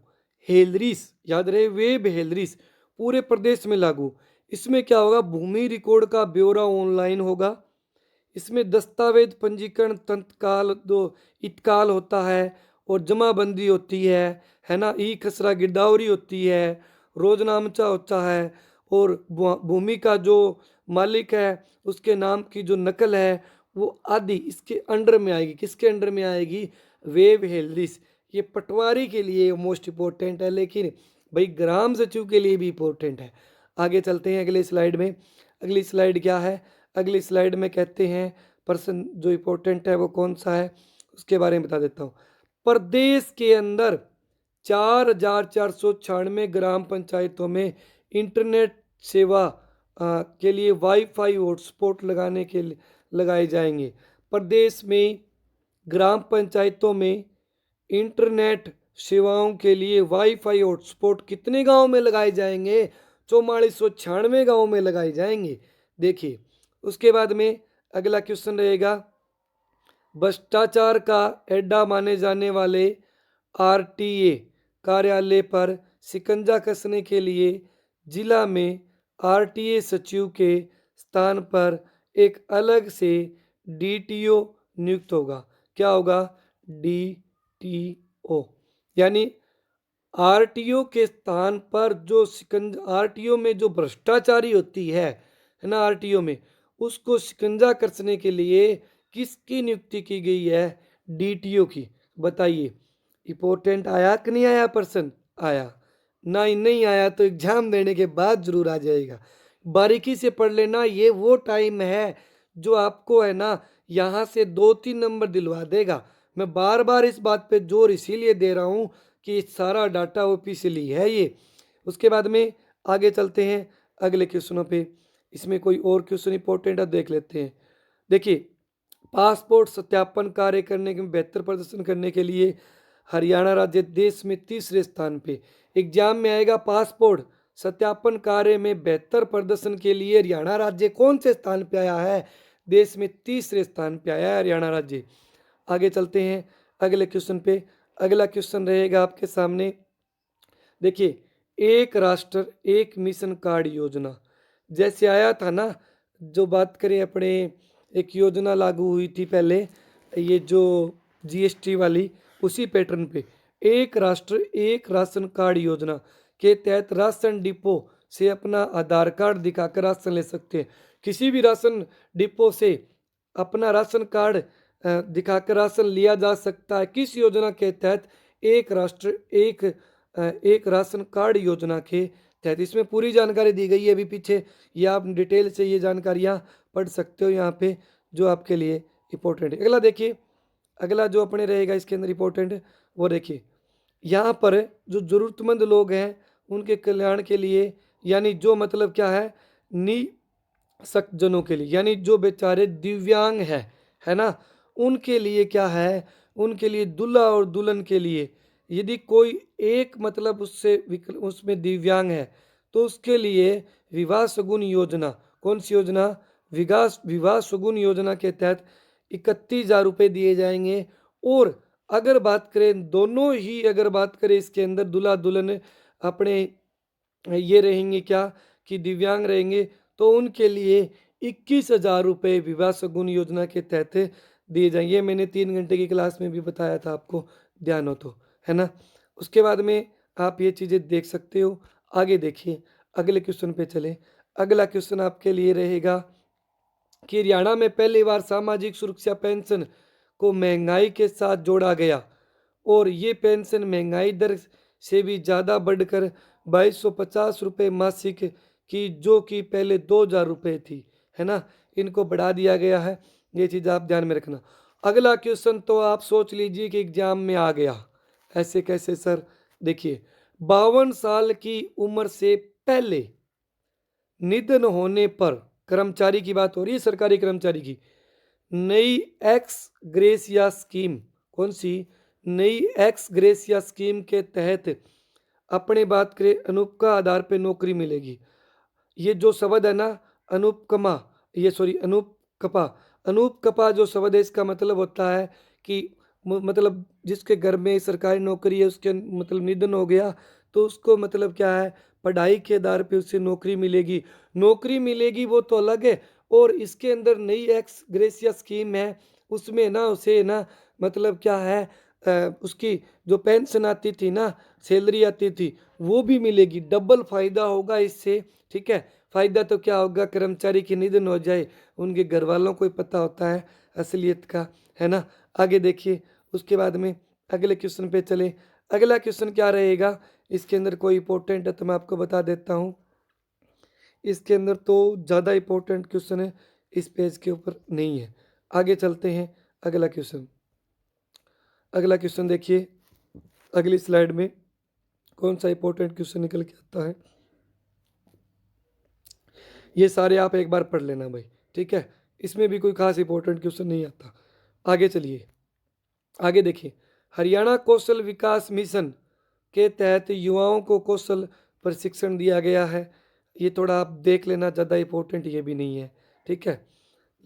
हेलरिस याद रहे, वेब हेलरिस पूरे प्रदेश में लागू। इसमें क्या होगा? भूमि रिकॉर्ड का ब्यौरा ऑनलाइन होगा। इसमें दस्तावेज पंजीकरण तत्काल दो इतकाल होता है और जमाबंदी होती है ना। ई खसरा गिरदावरी होती है, रोजनामचा होता है और भूमि का जो मालिक है उसके नाम की जो नकल है वो आदि इसके अंडर में आएगी। किसके अंडर में आएगी? वेब हेल्दिस। ये पटवारी के लिए मोस्ट इम्पोर्टेंट है, लेकिन भाई ग्राम सचिव के लिए भी इम्पोर्टेंट है। आगे चलते हैं अगले स्लाइड में। अगली स्लाइड क्या है? अगली स्लाइड में कहते हैं पर्सन जो इम्पोर्टेंट है वो कौन सा है उसके बारे में बता देता हूँ। प्रदेश के अंदर 4,496 ग्राम पंचायतों में इंटरनेट सेवा के लिए वाईफाई हॉटस्पॉट लगाए जाएंगे। प्रदेश में ग्राम पंचायतों में इंटरनेट सेवाओं के लिए वाईफाई हॉटस्पॉट कितने गांव में लगाए जाएंगे? 4496 गाँव में लगाए जाएंगे। देखिए उसके बाद में अगला क्वेश्चन रहेगा, भ्रष्टाचार का अड्डा माने जाने वाले आरटीए कार्यालय पर शिकंजा कसने के लिए जिला में आरटीए सचिव के स्थान पर एक अलग से डीटीओ नियुक्त होगा। क्या होगा? डीटीओ। यानी आरटीओ के स्थान पर जो आरटीओ में जो भ्रष्टाचारी होती है ना, आरटीओ में उसको शिकंजा कसने के लिए किसकी नियुक्ति की गई है? डीटीओ की। बताइए इंपॉर्टेंट आया कि नहीं आया? प्रश्न आया ना? नहीं आया तो एग्जाम देने के बाद जरूर आ जाएगा। बारीकी से पढ़ लेना, ये वो टाइम है जो आपको है ना यहाँ से 2-3 नंबर दिलवा देगा। मैं बार बार इस बात पे जोर इसीलिए दे रहा हूँ कि सारा डाटा ऑफिशियली है ये। उसके बाद में आगे चलते हैं अगले क्वेश्चनों पे। इसमें कोई और क्वेश्चन इंपॉर्टेंट है देख लेते हैं। देखिए पासपोर्ट सत्यापन कार्य करने के बेहतर प्रदर्शन करने के लिए हरियाणा राज्य देश में तीसरे स्थान पे। एग्जाम में आएगा पासपोर्ट सत्यापन कार्य में बेहतर प्रदर्शन के लिए हरियाणा राज्य कौन से स्थान पे आया है? देश में तीसरे स्थान पे आया है हरियाणा राज्य। आगे चलते हैं अगले क्वेश्चन पे। अगला क्वेश्चन रहेगा आपके सामने। देखिए एक राष्ट्र एक मिशन कार्ड योजना जैसे आया था ना, जो बात करें अपने एक योजना लागू हुई थी पहले, ये जो जीएसटी वाली, उसी पैटर्न पे एक राष्ट्र एक राशन कार्ड योजना के तहत राशन डिपो से अपना आधार कार्ड दिखाकर राशन ले सकते हैं। किसी भी राशन डिपो से अपना राशन कार्ड दिखाकर राशन लिया जा सकता है। किस योजना के तहत? एक राष्ट्र एक राशन कार्ड योजना के तहत। इसमें पूरी जानकारी दी गई है अभी पीछे, ये आप डिटेल से ये जानकारियाँ पढ़ सकते हो यहाँ पे, जो आपके लिए इंपॉर्टेंट है। अगला देखिए, अगला जो अपने रहेगा इसके अंदर इंपॉर्टेंट वो देखिए, यहाँ पर जो ज़रूरतमंद लोग हैं उनके कल्याण के लिए, यानी जो मतलब क्या है, निःशक्तजनों के लिए, यानी जो बेचारे दिव्यांग है ना, उनके लिए क्या है, उनके लिए दूल्हा और दुल्हन के लिए यदि कोई एक मतलब उसमें दिव्यांग है तो उसके लिए विवाह शगुन योजना, कौन सी योजना? विवाह शगुन योजना के तहत 31,000 रुपये दिए जाएंगे। और अगर बात करें दोनों ही, अगर बात करें इसके अंदर दूल्हा दुल्हन अपने ये रहेंगे क्या कि दिव्यांग रहेंगे, तो उनके लिए 21,000 रुपये विवाह शगुन योजना के तहत दिए जाएंगे। मैंने 3 घंटे की क्लास में भी बताया था, आपको ध्यान हो तो, है ना। उसके बाद में आप ये चीज़ें देख सकते हो। आगे देखिए अगले क्वेश्चन पे चले। अगला क्वेश्चन आपके लिए रहेगा कि हरियाणा में पहली बार सामाजिक सुरक्षा पेंशन को महंगाई के साथ जोड़ा गया और ये पेंशन महंगाई दर से भी ज़्यादा बढ़कर 2250 रुपये मासिक की, जो कि पहले 2,000 रुपये थी, है ना, इनको बढ़ा दिया गया है। ये चीज़ आप ध्यान में रखना। अगला क्वेश्चन तो आप सोच लीजिए कि एग्जाम में आ गया, ऐसे कैसे सर? देखिए 52 साल की उम्र से पहले निधन होने पर कर्मचारी की बात हो रही है, सरकारी कर्मचारी की, नई एक्स ग्रेसिया स्कीम, कौन सी? नई एक्स ग्रेसिया स्कीम के तहत अपने बात करें अनुपका आधार पे नौकरी मिलेगी। ये जो शब्द है ना अनुपकमा, ये सॉरी अनुपकपा, अनुपकपा जो शब्द है इसका मतलब होता है कि मतलब जिसके घर में सरकारी नौकरी है उसके मतलब निधन हो गया तो उसको मतलब क्या है, पढ़ाई के आधार पे उससे नौकरी मिलेगी। नौकरी मिलेगी वो तो अलग है, और इसके अंदर नई एक्स ग्रेसिया स्कीम है, उसमें ना उसे ना मतलब क्या है, उसकी जो पेंशन आती थी ना, सैलरी आती थी, वो भी मिलेगी। डबल फायदा होगा इससे, ठीक है। फायदा तो क्या होगा, कर्मचारी की निधन हो जाए उनके घर वालों को ही पता होता है असलियत का, है ना। आगे देखिए उसके बाद में अगले क्वेश्चन पे चले। अगला क्वेश्चन क्या रहेगा इसके अंदर, कोई इंपॉर्टेंट है तो मैं आपको बता देता हूँ। इसके अंदर तो ज़्यादा इंपॉर्टेंट क्वेश्चन है, इस पेज के ऊपर नहीं है। आगे चलते हैं अगला क्वेश्चन। अगला क्वेश्चन देखिए अगली स्लाइड में कौन सा इंपॉर्टेंट क्वेश्चन निकल के आता है, ये सारे आप एक बार पढ़ लेना भाई, ठीक है। इसमें भी कोई खास इंपॉर्टेंट क्वेश्चन नहीं आता। आगे चलिए, आगे देखिए, हरियाणा कौशल विकास मिशन के तहत युवाओं को कौशल प्रशिक्षण दिया गया है। ये थोड़ा आप देख लेना, ज़्यादा इम्पोर्टेंट ये भी नहीं है, ठीक है।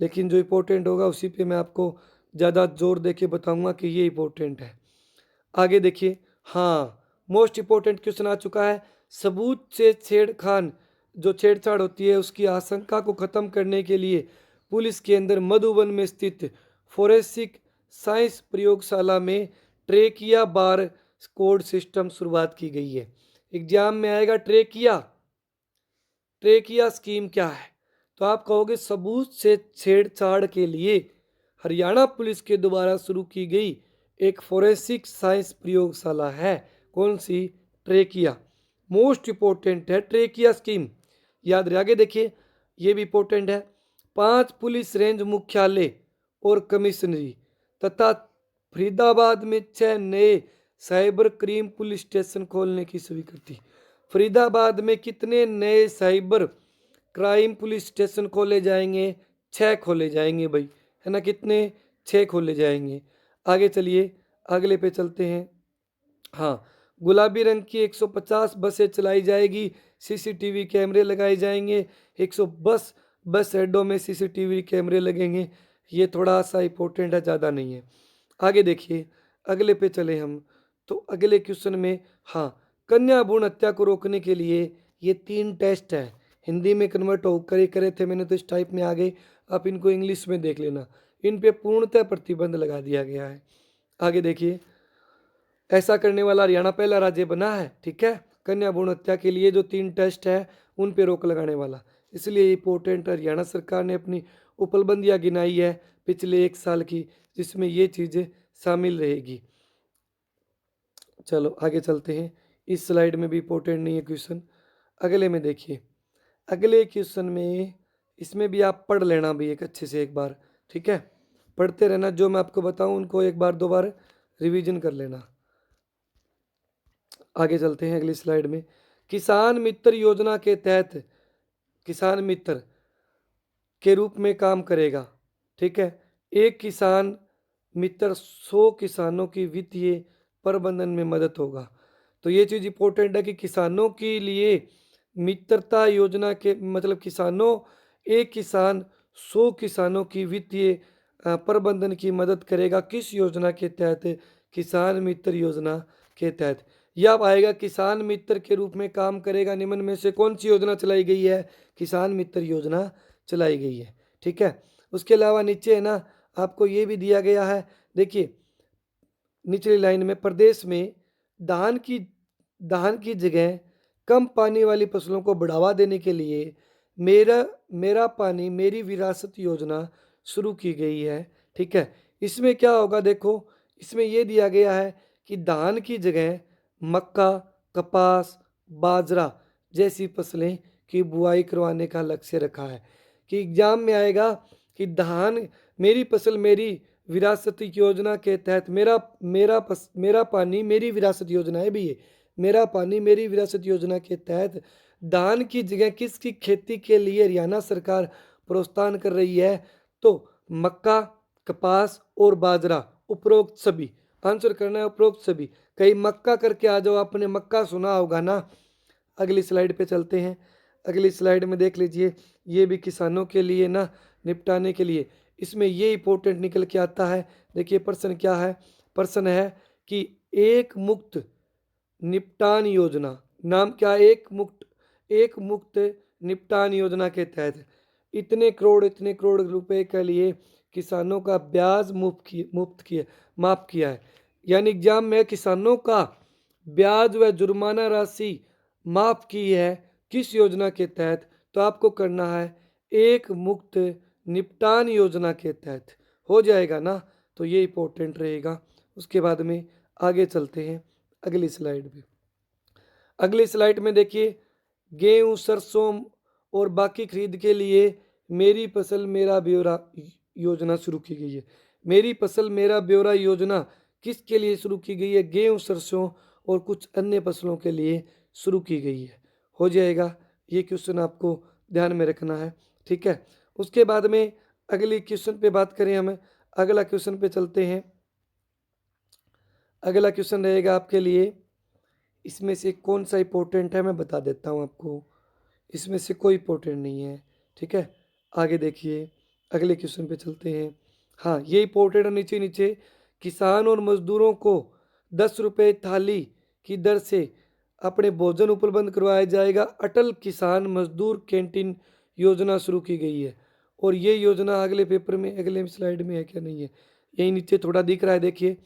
लेकिन जो इम्पोर्टेंट होगा उसी पे मैं आपको ज़्यादा जोर दे के बताऊँगा कि ये इम्पोर्टेंट है। आगे देखिए, हाँ, मोस्ट इम्पोर्टेंट क्वेश्चन आ चुका है। सबूत से छेड़खान, जो छेड़छाड़ होती है उसकी आशंका को खत्म करने के लिए पुलिस के अंदर मधुबन में स्थित फोरेंसिक साइंस प्रयोगशाला में ट्रेकिया बार कोड सिस्टम शुरुआत की गई है। एग्जाम में आएगा ट्रेकिया, ट्रेकिया स्कीम क्या है? तो आप कहोगे सबूत से छेड़छाड़ के लिए हरियाणा पुलिस के द्वारा शुरू की गई एक फोरेंसिक साइंस प्रयोगशाला है। कौन सी? ट्रेकिया। मोस्ट इंपॉर्टेंट है ट्रेकिया स्कीम, याद रहे। आगे देखिए, ये भी इंपॉर्टेंट है। 5 पुलिस रेंज मुख्यालय और कमिश्नरी तथा फरीदाबाद में 6 नए साइबर क्राइम पुलिस स्टेशन खोलने की स्वीकृति। फरीदाबाद में कितने नए साइबर क्राइम पुलिस स्टेशन खोले जाएंगे? 6 खोले जाएंगे भाई, है ना। कितने? 6 खोले जाएंगे। आगे चलिए, अगले पे चलते हैं। हाँ, गुलाबी रंग की 150 बसें चलाई जाएगी, सीसीटीवी कैमरे लगाए जाएंगे। 110 बस अड्डों में सीसीटीवी कैमरे लगेंगे। ये थोड़ा सा इंपॉर्टेंट है, ज़्यादा नहीं है। आगे देखिए, अगले पे चले हम। तो अगले क्वेश्चन में, हाँ, कन्या भ्रूण हत्या को रोकने के लिए ये 3 टेस्ट है। हिंदी में कन्वर्ट हो करे करे थे मैंने, तो इस टाइप में आ गए। आप इनको इंग्लिश में देख लेना। इन पे पूर्णतः प्रतिबंध लगा दिया गया है। आगे देखिए, ऐसा करने वाला हरियाणा पहला राज्य बना है, ठीक है। कन्या भ्रूण हत्या के लिए जो 3 टेस्ट है उन पे रोक लगाने वाला, इसलिए इंपॉर्टेंट हरियाणा सरकार ने अपनी उपलब्धियां गिनाई है पिछले 1 साल की, जिसमें ये चीज़ें शामिल रहेगी। चलो आगे चलते हैं। इस स्लाइड में भी इंपॉर्टेंट नहीं है क्वेश्चन। अगले में देखिए, अगले क्वेश्चन में, इसमें भी आप पढ़ लेना भी एक अच्छे से एक बार, ठीक है। पढ़ते रहना, जो मैं आपको बताऊं उनको एक बार 2 बार रिवीजन कर लेना। आगे चलते हैं अगली स्लाइड में। किसान मित्र योजना के तहत किसान मित्र के रूप में काम करेगा, ठीक है। एक किसान मित्र 100 किसानों की वित्तीय प्रबंधन में मदद होगा। तो ये चीज़ इंपॉर्टेंट है कि किसानों के लिए मित्रता योजना के मतलब किसानों, एक किसान 100 किसानों की वित्तीय प्रबंधन की मदद करेगा। किस योजना के तहत? किसान मित्र योजना के तहत। यह अब आएगा, किसान मित्र के रूप में काम करेगा। निम्न में से कौन सी योजना चलाई गई है? किसान मित्र योजना चलाई गई है, ठीक है। उसके अलावा नीचे है ना, आपको ये भी दिया गया है, देखिए निचली लाइन में, प्रदेश में धान की धान की जगह कम पानी वाली फसलों को बढ़ावा देने के लिए मेरा मेरा पानी मेरी विरासत योजना शुरू की गई है, ठीक है। इसमें क्या होगा देखो, इसमें यह दिया गया है कि धान की जगह मक्का, कपास, बाजरा जैसी फसलें की बुआई करवाने का लक्ष्य रखा है। कि एग्जाम में आएगा कि धान, मेरी फसल मेरी विरासत योजना के तहत, मेरा पानी मेरी विरासत योजना है भी ये, मेरा पानी मेरी विरासत योजना के तहत धान की जगह किसकी खेती के लिए हरियाणा सरकार प्रोत्साहन कर रही है? तो मक्का, कपास और बाजरा, उपरोक्त सभी। आंसर करना है उपरोक्त सभी। कहीं मक्का करके आ जाओ, आपने मक्का सुना होगा ना। अगली स्लाइड पे चलते हैं। अगली स्लाइड में देख लीजिए, ये भी किसानों के लिए ना, निपटाने के लिए। इसमें ये इंपॉर्टेंट निकल के आता है। देखिए प्रश्न क्या है? प्रश्न है कि एक मुक्त निपटान योजना, नाम क्या है? एक मुक्त निपटान योजना के तहत इतने करोड़ रुपए के लिए किसानों का ब्याज माफ किया है। यानी एग्जाम में किसानों का ब्याज व जुर्माना राशि माफ की है। किस योजना के तहत? तो आपको करना है एक मुक्त निपटान योजना के तहत। हो जाएगा ना, तो ये इंपॉर्टेंट रहेगा। उसके बाद में आगे चलते हैं अगली स्लाइड पे। अगली स्लाइड में देखिए, गेहूं, सरसों और बाकी खरीद के लिए मेरी फसल मेरा ब्यौरा योजना शुरू की गई है। मेरी फसल मेरा ब्यौरा योजना किसके लिए शुरू की गई है? गेहूं, सरसों और कुछ अन्य फसलों के लिए शुरू की गई है। हो जाएगा, ये क्वेश्चन आपको ध्यान में रखना है, ठीक है। उसके बाद में अगली क्वेश्चन पे बात करें हम, अगला क्वेश्चन पे चलते हैं। अगला क्वेश्चन रहेगा आपके लिए, इसमें से कौन सा इंपॉर्टेंट है मैं बता देता हूँ आपको। इसमें से कोई इंपॉर्टेंट नहीं है। ठीक है, आगे देखिए, अगले क्वेश्चन पे चलते हैं। हाँ, ये इंपॉर्टेंट है। नीचे नीचे किसान और मजदूरों को 10 रुपये थाली की दर से अपने भोजन उपलब्ध करवाया जाएगा। अटल किसान मजदूर कैंटीन योजना शुरू की गई है। और ये योजना अगले पेपर में, अगले स्लाइड में है क्या, नहीं है, यही नीचे थोड़ा दिख रहा है, देखिए।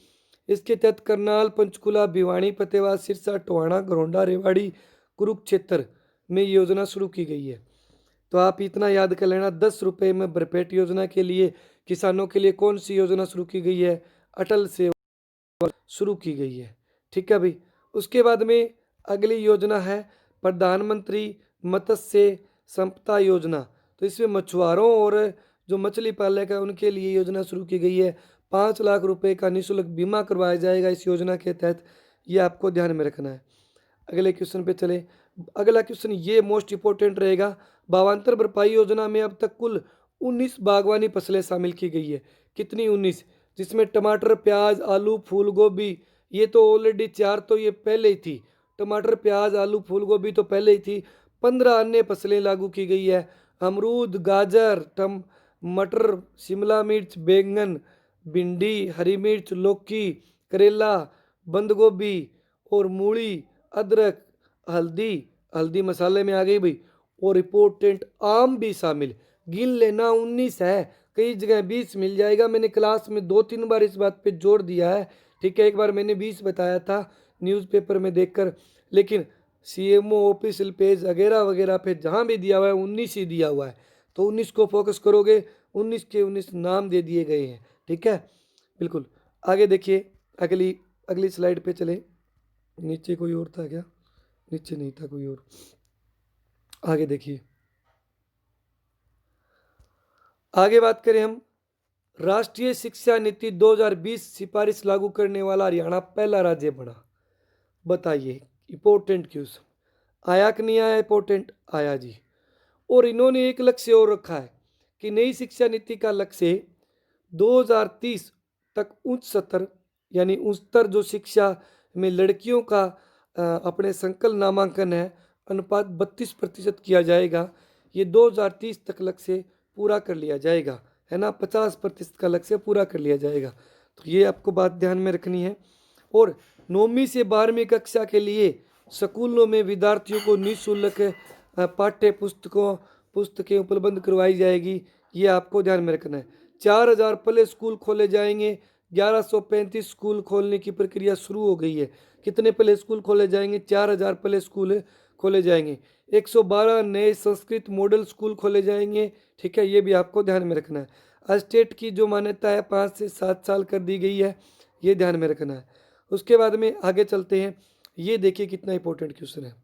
इसके तहत करनाल, पंचकुला, भिवानी, फतेहाबाद, सिरसा, टोहाना, घरौंडा, रेवाड़ी, कुरुक्षेत्र में योजना शुरू की गई है। तो आप इतना याद कर लेना, 10 रुपये में भरपेट योजना के लिए किसानों के लिए कौन सी योजना शुरू की गई है? अटल से शुरू की गई है। ठीक है भाई। उसके बाद में अगली योजना है प्रधानमंत्री मत्स्य संपदा योजना। तो इसमें मछुआरों और जो मछली पालक है उनके लिए योजना शुरू की गई है। 5 लाख रुपए का निःशुल्क बीमा करवाया जाएगा इस योजना के तहत। ये आपको ध्यान में रखना है। अगले क्वेश्चन पे चले। अगला क्वेश्चन ये मोस्ट इंपोर्टेंट रहेगा। भावांतर भरपाई योजना में अब तक कुल 19 बागवानी फसलें शामिल की गई है। कितनी? 19। जिसमें टमाटर, प्याज, आलू, फूल गोभी, ये तो ऑलरेडी 4 तो ये पहले ही थी। टमाटर, प्याज, आलू, फूल गोभी तो पहले ही थी। 15 अन्य फसलें लागू की गई है। अमरूद, गाजर, मटर, शिमला मिर्च, बैंगन, भिंडी, हरी मिर्च, लौकी, करेला, बंद गोभी और मूली, अदरक, हल्दी, हल्दी मसाले में आ गई भाई, और इंपॉर्टेंट आम भी शामिल। गिन लेना, 19 है, कई जगह 20 मिल जाएगा। मैंने क्लास में 2-3 बार इस बात पे जोर दिया है। ठीक है, एक बार मैंने 20 बताया था न्यूज़पेपर में देखकर, लेकिन सीएमओ ऑफिशियल पेज वगैरह वगैरह पे जहाँ भी दिया हुआ है 19 ही दिया हुआ है। तो 19 को फोकस करोगे, 19 के 19 नाम दे दिए गए हैं। ठीक है, बिल्कुल। आगे देखिए, अगली अगली स्लाइड पे चले। नीचे कोई और था क्या? नीचे नहीं था कोई और। आगे देखिए, आगे बात करें हम। राष्ट्रीय शिक्षा नीति 2020 सिफारिश लागू करने वाला हरियाणा पहला राज्य बना। बताइए, इंपॉर्टेंट क्वेश्चन आया कि नहीं आया? इंपॉर्टेंट आया जी। और इन्होंने एक लक्ष्य और रखा है कि नई शिक्षा नीति का लक्ष्य 2030 तक उच्च स्तर, यानी उच्चतर जो शिक्षा में लड़कियों का अपने संकल्प नामांकन है अनुपात 32% किया जाएगा। ये 2030 तक लक्ष्य पूरा कर लिया जाएगा, है ना। 50% का लक्ष्य पूरा कर लिया जाएगा। तो ये आपको बात ध्यान में रखनी है। और 9वीं से 12वीं कक्षा के लिए स्कूलों में विद्यार्थियों को निःशुल्क पाठ्य पुस्तकें उपलब्ध करवाई जाएगी। ये आपको ध्यान में रखना है। 4000 प्ले स्कूल खोले जाएंगे। 1135 स्कूल खोलने की प्रक्रिया शुरू हो गई है। कितने प्ले स्कूल खोले जाएंगे? 4000 प्ले स्कूल खोले जाएंगे। 112 नए संस्कृत मॉडल स्कूल खोले जाएंगे। ठीक है, ये भी आपको ध्यान में रखना है। स्टेट की जो मान्यता है 5 से 7 साल कर दी गई है, ये ध्यान में रखना है। उसके बाद में आगे चलते हैं। ये देखिए कितना इंपॉर्टेंट क्वेश्चन है।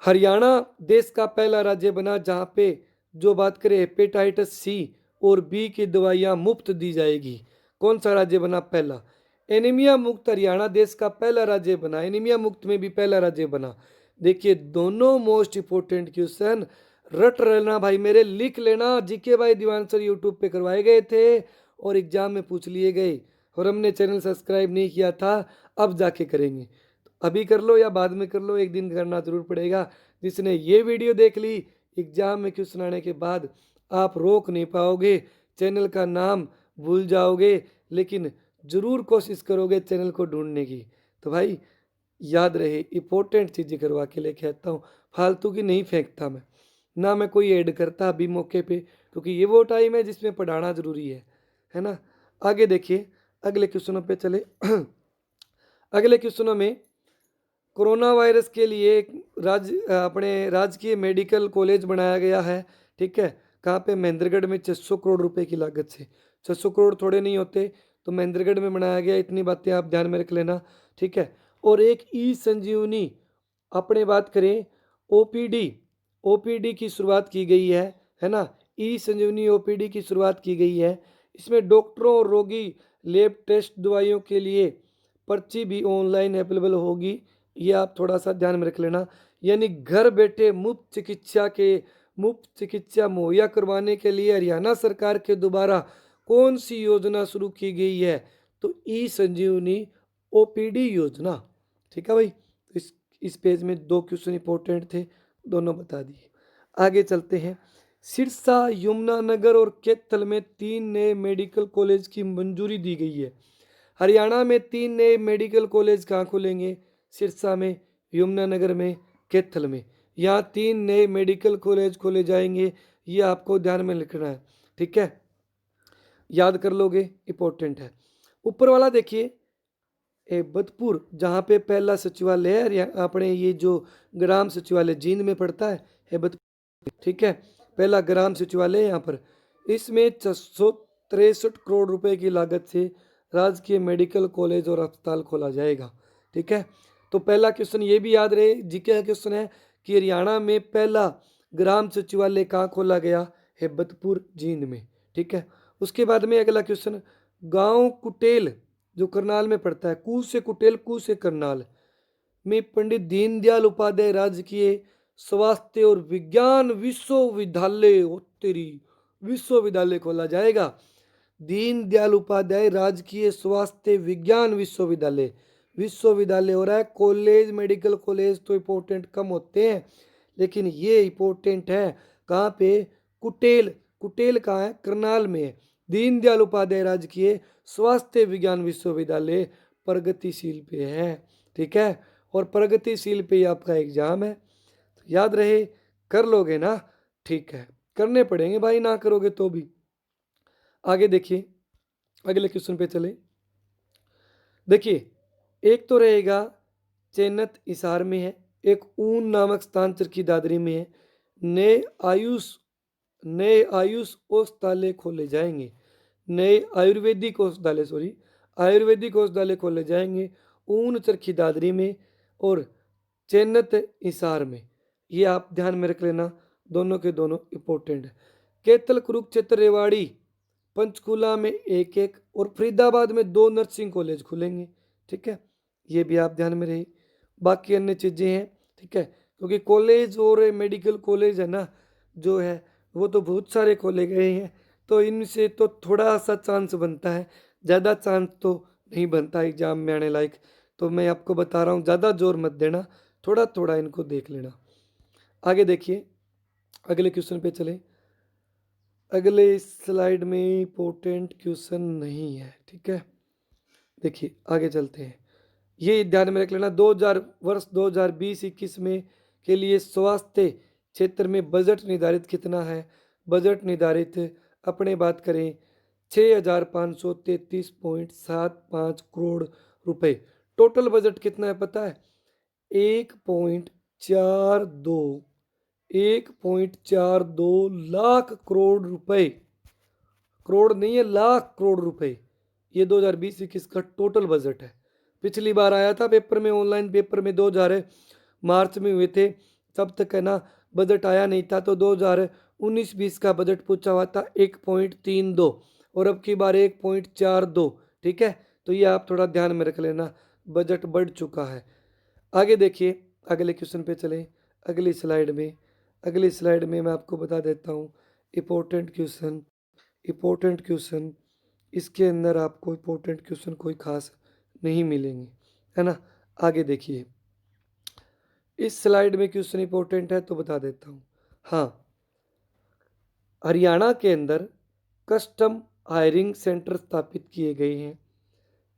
हरियाणा देश का पहला राज्य बना जहां पे जो बात करें हेपेटाइटिस सी और बी की दवाइयां मुफ्त दी जाएगी। कौन सा राज्य बना? पहला। एनीमिया मुक्त हरियाणा देश का पहला राज्य बना। एनीमिया मुक्त में भी पहला राज्य बना। देखिए, दोनों मोस्ट इंपोर्टेंट क्वेश्चन रट लेना भाई मेरे, लिख लेना। जीके भाई दीवान सर यूट्यूब पे करवाए गए थे और एग्जाम में पूछ लिए गए, और हमने चैनल सब्सक्राइब नहीं किया था, अब जाके करेंगे। अभी कर लो या बाद में कर लो, एक दिन करना जरूर पड़ेगा। जिसने ये वीडियो देख ली, एग्जाम में क्वेश्चन आने के बाद आप रोक नहीं पाओगे, चैनल का नाम भूल जाओगे, लेकिन ज़रूर कोशिश करोगे चैनल को ढूंढने की। तो भाई याद रहे, इंपॉर्टेंट चीज़ें करवा के लेके आता हूँ, फालतू की नहीं फेंकता मैं, ना मैं कोई ऐड करता अभी मौके पे, क्योंकि ये वो टाइम है जिसमें पढ़ाना ज़रूरी है ना। आगे देखिए, अगले क्वेश्चनों पे चले। अगले क्वेश्चनों में कोरोना वायरस के लिए एक अपने राजकीय मेडिकल कॉलेज बनाया गया है। ठीक है, कहाँ पे? महेंद्रगढ़ में 600 करोड़ रुपए की लागत से। 600 करोड़ थोड़े नहीं होते, तो महेंद्रगढ़ में बनाया गया। इतनी बातें आप ध्यान में रख लेना। ठीक है, और एक ई संजीवनी, अपने बात करें ओपीडी, ओपीडी की शुरुआत की गई है ना। ई संजीवनी ओपीडी की शुरुआत की गई है। इसमें डॉक्टरों और रोगी लैब टेस्ट दवाइयों के लिए पर्ची भी ऑनलाइन अवेलेबल होगी। ये आप थोड़ा सा ध्यान में रख लेना। यानी घर बैठे मुफ्त चिकित्सा मुहैया करवाने के लिए हरियाणा सरकार के द्वारा कौन सी योजना शुरू की गई है? तो ई संजीवनी ओपीडी योजना। ठीक है भाई, इस पेज में 2 क्वेश्चन इंपॉर्टेंट थे, दोनों बता दिए। आगे चलते हैं। सिरसा, यमुनानगर और कैथल में 3 नए मेडिकल कॉलेज की मंजूरी दी गई है। हरियाणा में 3 नए मेडिकल कॉलेज कहाँ खुलेंगे? सिरसा में, यमुनानगर में, कैथल में। यहाँ 3 नए मेडिकल कॉलेज खोले जाएंगे, ये आपको ध्यान में लिखना है, ठीक है, याद कर लोगे, इंपॉर्टेंट है। ऊपर वाला देखिए, बदपुर जहाँ पे पहला सचिवालय है, अपने ये जो ग्राम सचिवालय जींद में पड़ता है, हेबतपुर, ठीक है, पहला ग्राम सचिवालय यहाँ पर। इसमें 663 करोड़ रुपए की लागत से राजकीय मेडिकल कॉलेज और अस्पताल खोला जाएगा, ठीक है। तो पहला क्वेश्चन ये भी याद रहे, जीके का क्वेश्चन है कि हरियाणा में पहला ग्राम सचिवालय कहाँ खोला गया? हेबतपुर जींद में, ठीक है। उसके बाद में अगला क्वेश्चन, गांव कुटेल जो करनाल में पड़ता है, कूच से कुटेल, कूच से करनाल में पंडित दीनदयाल उपाध्याय राजकीय स्वास्थ्य और विज्ञान विश्वविद्यालय, ओ तेरी, विश्वविद्यालय खोला जाएगा। दीनदयाल उपाध्याय राजकीय स्वास्थ्य विज्ञान विश्वविद्यालय, विश्वविद्यालय हो रहा है। कॉलेज, मेडिकल कॉलेज तो इंपॉर्टेंट कम होते हैं, लेकिन ये इंपॉर्टेंट है। कहाँ पे? कुटेल, कुटेल कहाँ है? करनाल में है। दीनदयाल उपाध्याय राजकीय स्वास्थ्य विज्ञान विश्वविद्यालय प्रगतिशील पे है, ठीक है, और प्रगतिशील पे आपका एग्जाम है, तो याद रहे, कर लोगे ना, ठीक है, करने पड़ेंगे भाई, ना करोगे तो भी। आगे देखिए, अगले क्वेश्चन पे चले। देखिए, एक तो रहेगा चेन्नत हिसार में है, एक ऊन नामक स्थान चरखी दादरी में है। नए आयुष नए आयुष औषधालय खोले जाएंगे, नए आयुर्वेदिक औषधालय, सॉरी, आयुर्वेदिक औषधालय खोले जाएंगे ऊन चरखी दादरी में और चेन्नत हिसार में। ये आप ध्यान में रख लेना, दोनों के दोनों इंपॉर्टेंट है। कैथल, कुरुक्षेत्र, रेवाड़ी, पंचकूला में एक एक और फरीदाबाद में 2 नर्सिंग कॉलेज खुलेंगे, ठीक है, ये भी आप ध्यान में रहे। बाकी अन्य चीज़ें हैं, ठीक है, क्योंकि कॉलेज और मेडिकल कॉलेज है ना जो है, वो तो बहुत सारे खोले गए हैं, तो इनसे तो थोड़ा सा चांस बनता है, ज़्यादा चांस तो नहीं बनता एग्जाम में आने लायक। तो मैं आपको बता रहा हूँ, ज़्यादा जोर मत देना, थोड़ा थोड़ा इनको देख लेना। आगे देखिए, अगले क्वेश्चन पे चले। अगले स्लाइड में इंपॉर्टेंट क्वेश्चन नहीं है, ठीक है, देखिए आगे चलते हैं। ये ध्यान में रख लेना, 2000 वर्ष 2020-21 में के लिए स्वास्थ्य क्षेत्र में बजट निर्धारित कितना है? बजट निर्धारित अपने बात करें 6533.75 करोड़ रुपए। टोटल बजट कितना है पता है? 1.42 1.42 लाख करोड़ रुपए, करोड़ नहीं है, लाख करोड़ रुपए। ये 2020-21 का टोटल बजट है। पिछली बार आया था पेपर में, ऑनलाइन पेपर में 2000 मार्च में हुए थे, तब तक है ना बजट आया नहीं था, तो 2019-20 का बजट पूछा हुआ था 1.32 और अब की बार 1.42, ठीक है, तो ये आप थोड़ा ध्यान में रख लेना, बजट बढ़ चुका है। आगे देखिए, अगले क्वेश्चन पे चले, अगली स्लाइड में। अगली स्लाइड में मैं आपको बता देता हूँ इंपॉर्टेंट क्वेश्चन, इंपॉर्टेंट क्वेश्चन, इसके अंदर आपको इंपॉर्टेंट क्वेश्चन कोई खास नहीं मिलेंगे, है ना। आगे देखिए, इस स्लाइड में क्वेश्चन इंपॉर्टेंट है तो बता देता हूँ। हाँ, हरियाणा के अंदर कस्टम हायरिंग सेंटर स्थापित किए गए हैं,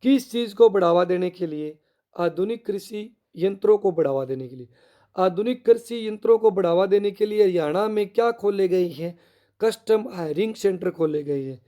किस चीज़ को बढ़ावा देने के लिए? आधुनिक कृषि यंत्रों को बढ़ावा देने के लिए। आधुनिक कृषि यंत्रों को बढ़ावा देने के लिए हरियाणा में क्या खोले गए हैं? कस्टम हायरिंग सेंटर खोले गए हैं।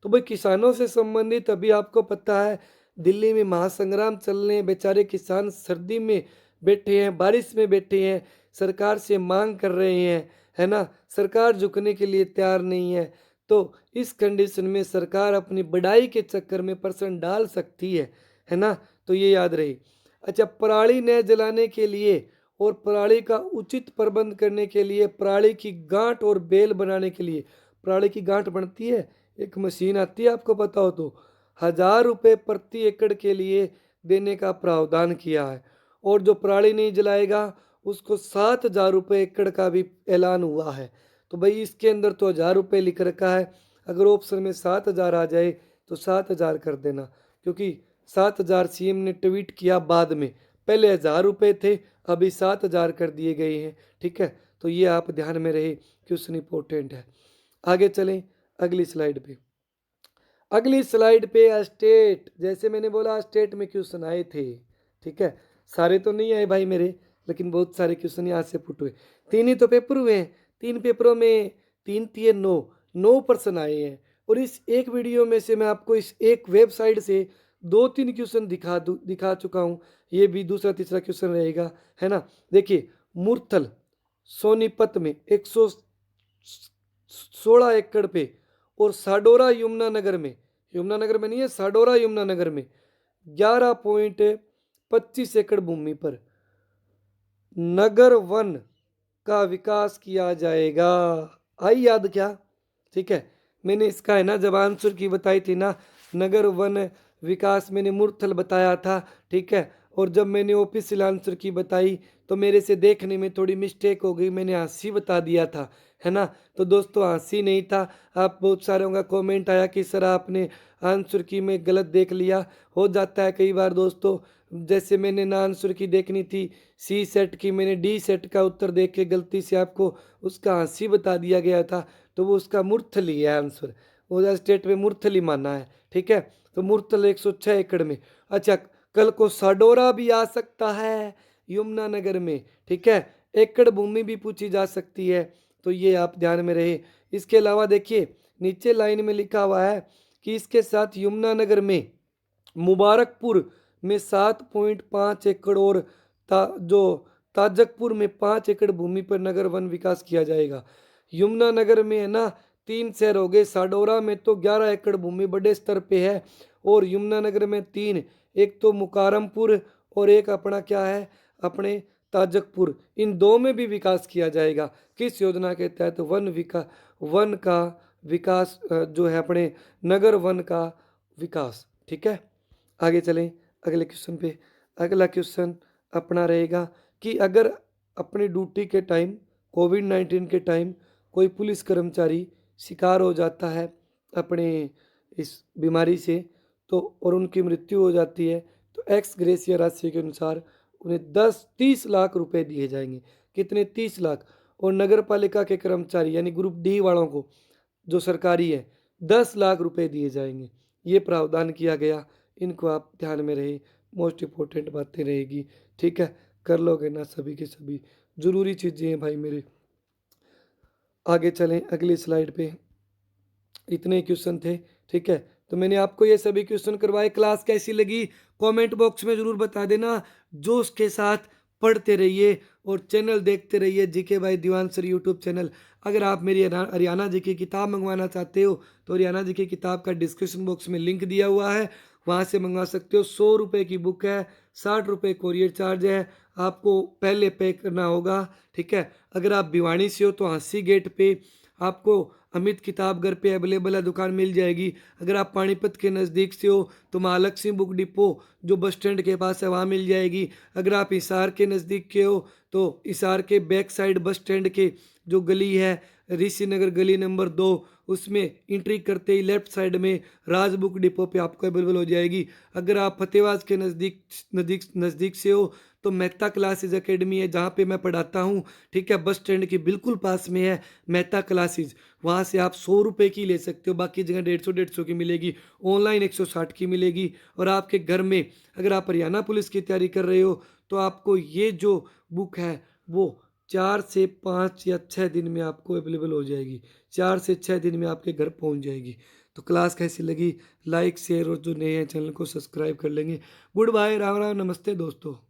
तो भाई किसानों से संबंधित, अभी आपको पता है दिल्ली में महासंग्राम चल रहे हैं, बेचारे किसान सर्दी में बैठे हैं, बारिश में बैठे हैं, सरकार से मांग कर रहे हैं, है ना, सरकार झुकने के लिए तैयार नहीं है। तो इस कंडीशन में सरकार अपनी बढ़ाई के चक्कर में पर्सन डाल सकती है ना, तो ये याद रहे। अच्छा, पराली न जलाने के लिए और पराली का उचित प्रबंध करने के लिए, पराली की गांठ और बेल बनाने के लिए, पराली की गांठ बनती है, एक मशीन आती है आपको पता हो तो, 1000 रुपये प्रति एकड़ के लिए देने का प्रावधान किया है। और जो पराली नहीं जलाएगा उसको 7000 रुपये एकड़ का भी ऐलान हुआ है। तो भाई इसके अंदर तो 1000 रुपये लिख रखा है, अगर ऑप्शन में 7000 आ जाए तो 7000 कर देना, क्योंकि 7000 सीएम ने ट्वीट किया बाद में, पहले 1000 रुपये थे, अभी 7000 कर दिए गए हैं। ठीक है, तो ये आप ध्यान में रहे, क्वेश्चन इंपॉर्टेंट है। आगे चलें अगली स्लाइड पे। अगली स्लाइड पे स्टेट, जैसे मैंने बोला स्टेट में क्वेश्चन आए थे। ठीक है, सारे तो नहीं आए भाई मेरे, लेकिन बहुत सारे क्वेश्चन यहाँ से पुट हुए। 3 ही तो पेपर हुए हैं, 3 पेपरों में 3 3 9 प्रश्न आए हैं। और इस एक वीडियो में से मैं आपको इस एक वेबसाइट से 2-3 क्वेश्चन दिखा चुका हूँ। ये भी दूसरा तीसरा क्वेश्चन रहेगा, है ना। देखिए, मुरथल सोनीपत में 116 एकड़ पे, और साडोरा यमुनानगर में, यमुनानगर में नहीं है, साडोरा यमुनानगर में 11.25 एकड़ भूमि पर नगर वन का विकास किया जाएगा। आई याद क्या? ठीक है, मैंने इसका है ना जब आंसर की बताई थी ना, नगर वन विकास मैंने मुरथल बताया था। ठीक है, और जब मैंने ऑफिशियल आंसर की बताई तो मेरे से देखने में थोड़ी मिस्टेक हो गई, मैंने हांसी बता दिया था, है ना। तो दोस्तों हांसी नहीं था। आप बहुत सारों का कमेंट आया कि सर आपने आंसर की में गलत देख लिया। हो जाता है कई बार दोस्तों, जैसे मैंने ना आंसर की देखनी थी सी सेट की, मैंने डी सेट का उत्तर देख के गलती से आपको उसका हांसी बता दिया गया था, तो वो उसका मुरथली है आंसर, वो स्टेट में मुरथली माना है। ठीक है, तो मुरथल 106 एकड़ में। अच्छा, कल को साडोरा भी आ सकता है यमुनानगर में। ठीक है, एकड़ भूमि भी पूछी जा सकती है, तो ये आप ध्यान में रहे। इसके अलावा देखिए नीचे लाइन में लिखा हुआ है कि इसके साथ यमुनानगर में मुबारकपुर में 7.5 एकड़ और जो ताजकपुर में 5 एकड़ भूमि पर नगर वन विकास किया जाएगा। यमुनानगर में है ना 3 शहर हो गए, साडोरा में तो 11 एकड़ भूमि बड़े स्तर पे है, और यमुनानगर में 3, एक तो मुकारमपुर और एक अपना क्या है अपने ताजकपुर, इन दो में भी विकास किया जाएगा। किस योजना के तहत? वन का विकास, जो है अपने नगर वन का विकास। ठीक है, आगे चलें अगले क्वेश्चन पे। अगला क्वेश्चन अपना रहेगा कि अगर अपनी ड्यूटी के टाइम, कोविड-19 के टाइम कोई पुलिस कर्मचारी शिकार हो जाता है अपने इस बीमारी से, तो और उनकी मृत्यु हो जाती है, तो एक्स ग्रेशिया राशि के अनुसार उन्हें 30 लाख रुपए दिए जाएंगे। कितने? 30 लाख। और नगर पालिका के कर्मचारी यानी ग्रुप डी वालों को जो सरकारी है 10 लाख रुपए दिए जाएंगे। ये प्रावधान किया गया, इनको आप ध्यान में रहे, मोस्ट इम्पोर्टेंट बातें रहेगी। ठीक है, कर लोगे ना सभी के सभी, जरूरी चीज़ें हैं भाई मेरे। आगे चलें अगली स्लाइड पे। इतने क्वेश्चन थे। ठीक है, तो मैंने आपको ये सभी क्वेश्चन करवाए। क्लास कैसी लगी कमेंट बॉक्स में ज़रूर बता देना। जोश के साथ पढ़ते रहिए और चैनल देखते रहिए GK by Diwan sir YouTube channel. अगर आप मेरी हरियाणा जी की किताब मंगवाना चाहते हो तो हरियाणा जी की किताब का डिस्क्रिप्शन बॉक्स में लिंक दिया हुआ है, वहाँ से मंगवा सकते हो। 100 रुपये की बुक है, 60 रुपये कोरियर चार्ज है, आपको पहले पे करना होगा। ठीक है, अगर आप भिवानी से हो तो हंसी गेट पे आपको अमित किताब घर पे अवेलेबल है, दुकान मिल जाएगी। अगर आप पानीपत के नज़दीक से हो तो महालक्ष्मी बुक डिपो जो बस स्टैंड के पास है वहाँ मिल जाएगी। अगर आप हिसार के नज़दीक के हो तो हिसार के बैक साइड बस स्टैंड के जो गली है ऋषि नगर गली नंबर 2, उसमें एंट्री करते ही लेफ्ट साइड में राज बुक डिपो पे आपको अवेलेबल हो जाएगी। अगर आप फतेहबाद के नज़दीक नज़दीक नज़दीक से हो तो मेहता क्लासेज एकेडमी है जहाँ पे मैं पढ़ाता हूँ। ठीक है, बस स्टैंड के बिल्कुल पास में है मेहता क्लासेज, वहाँ से आप 100 रुपये की ले सकते हो, बाकी जगह 150 की मिलेगी, ऑनलाइन 160 की मिलेगी। और आपके घर में अगर आप हरियाणा पुलिस की तैयारी कर रहे हो तो आपको ये जो बुक है वो 4 से 5 या 6 दिन में आपको अवेलेबल हो जाएगी, 4 से 6 दिन में आपके घर पहुंच जाएगी। तो क्लास कैसी लगी? लाइक शेयर और जो नए हैं चैनल को सब्सक्राइब कर लेंगे। गुड बाय, राम राम, नमस्ते दोस्तों।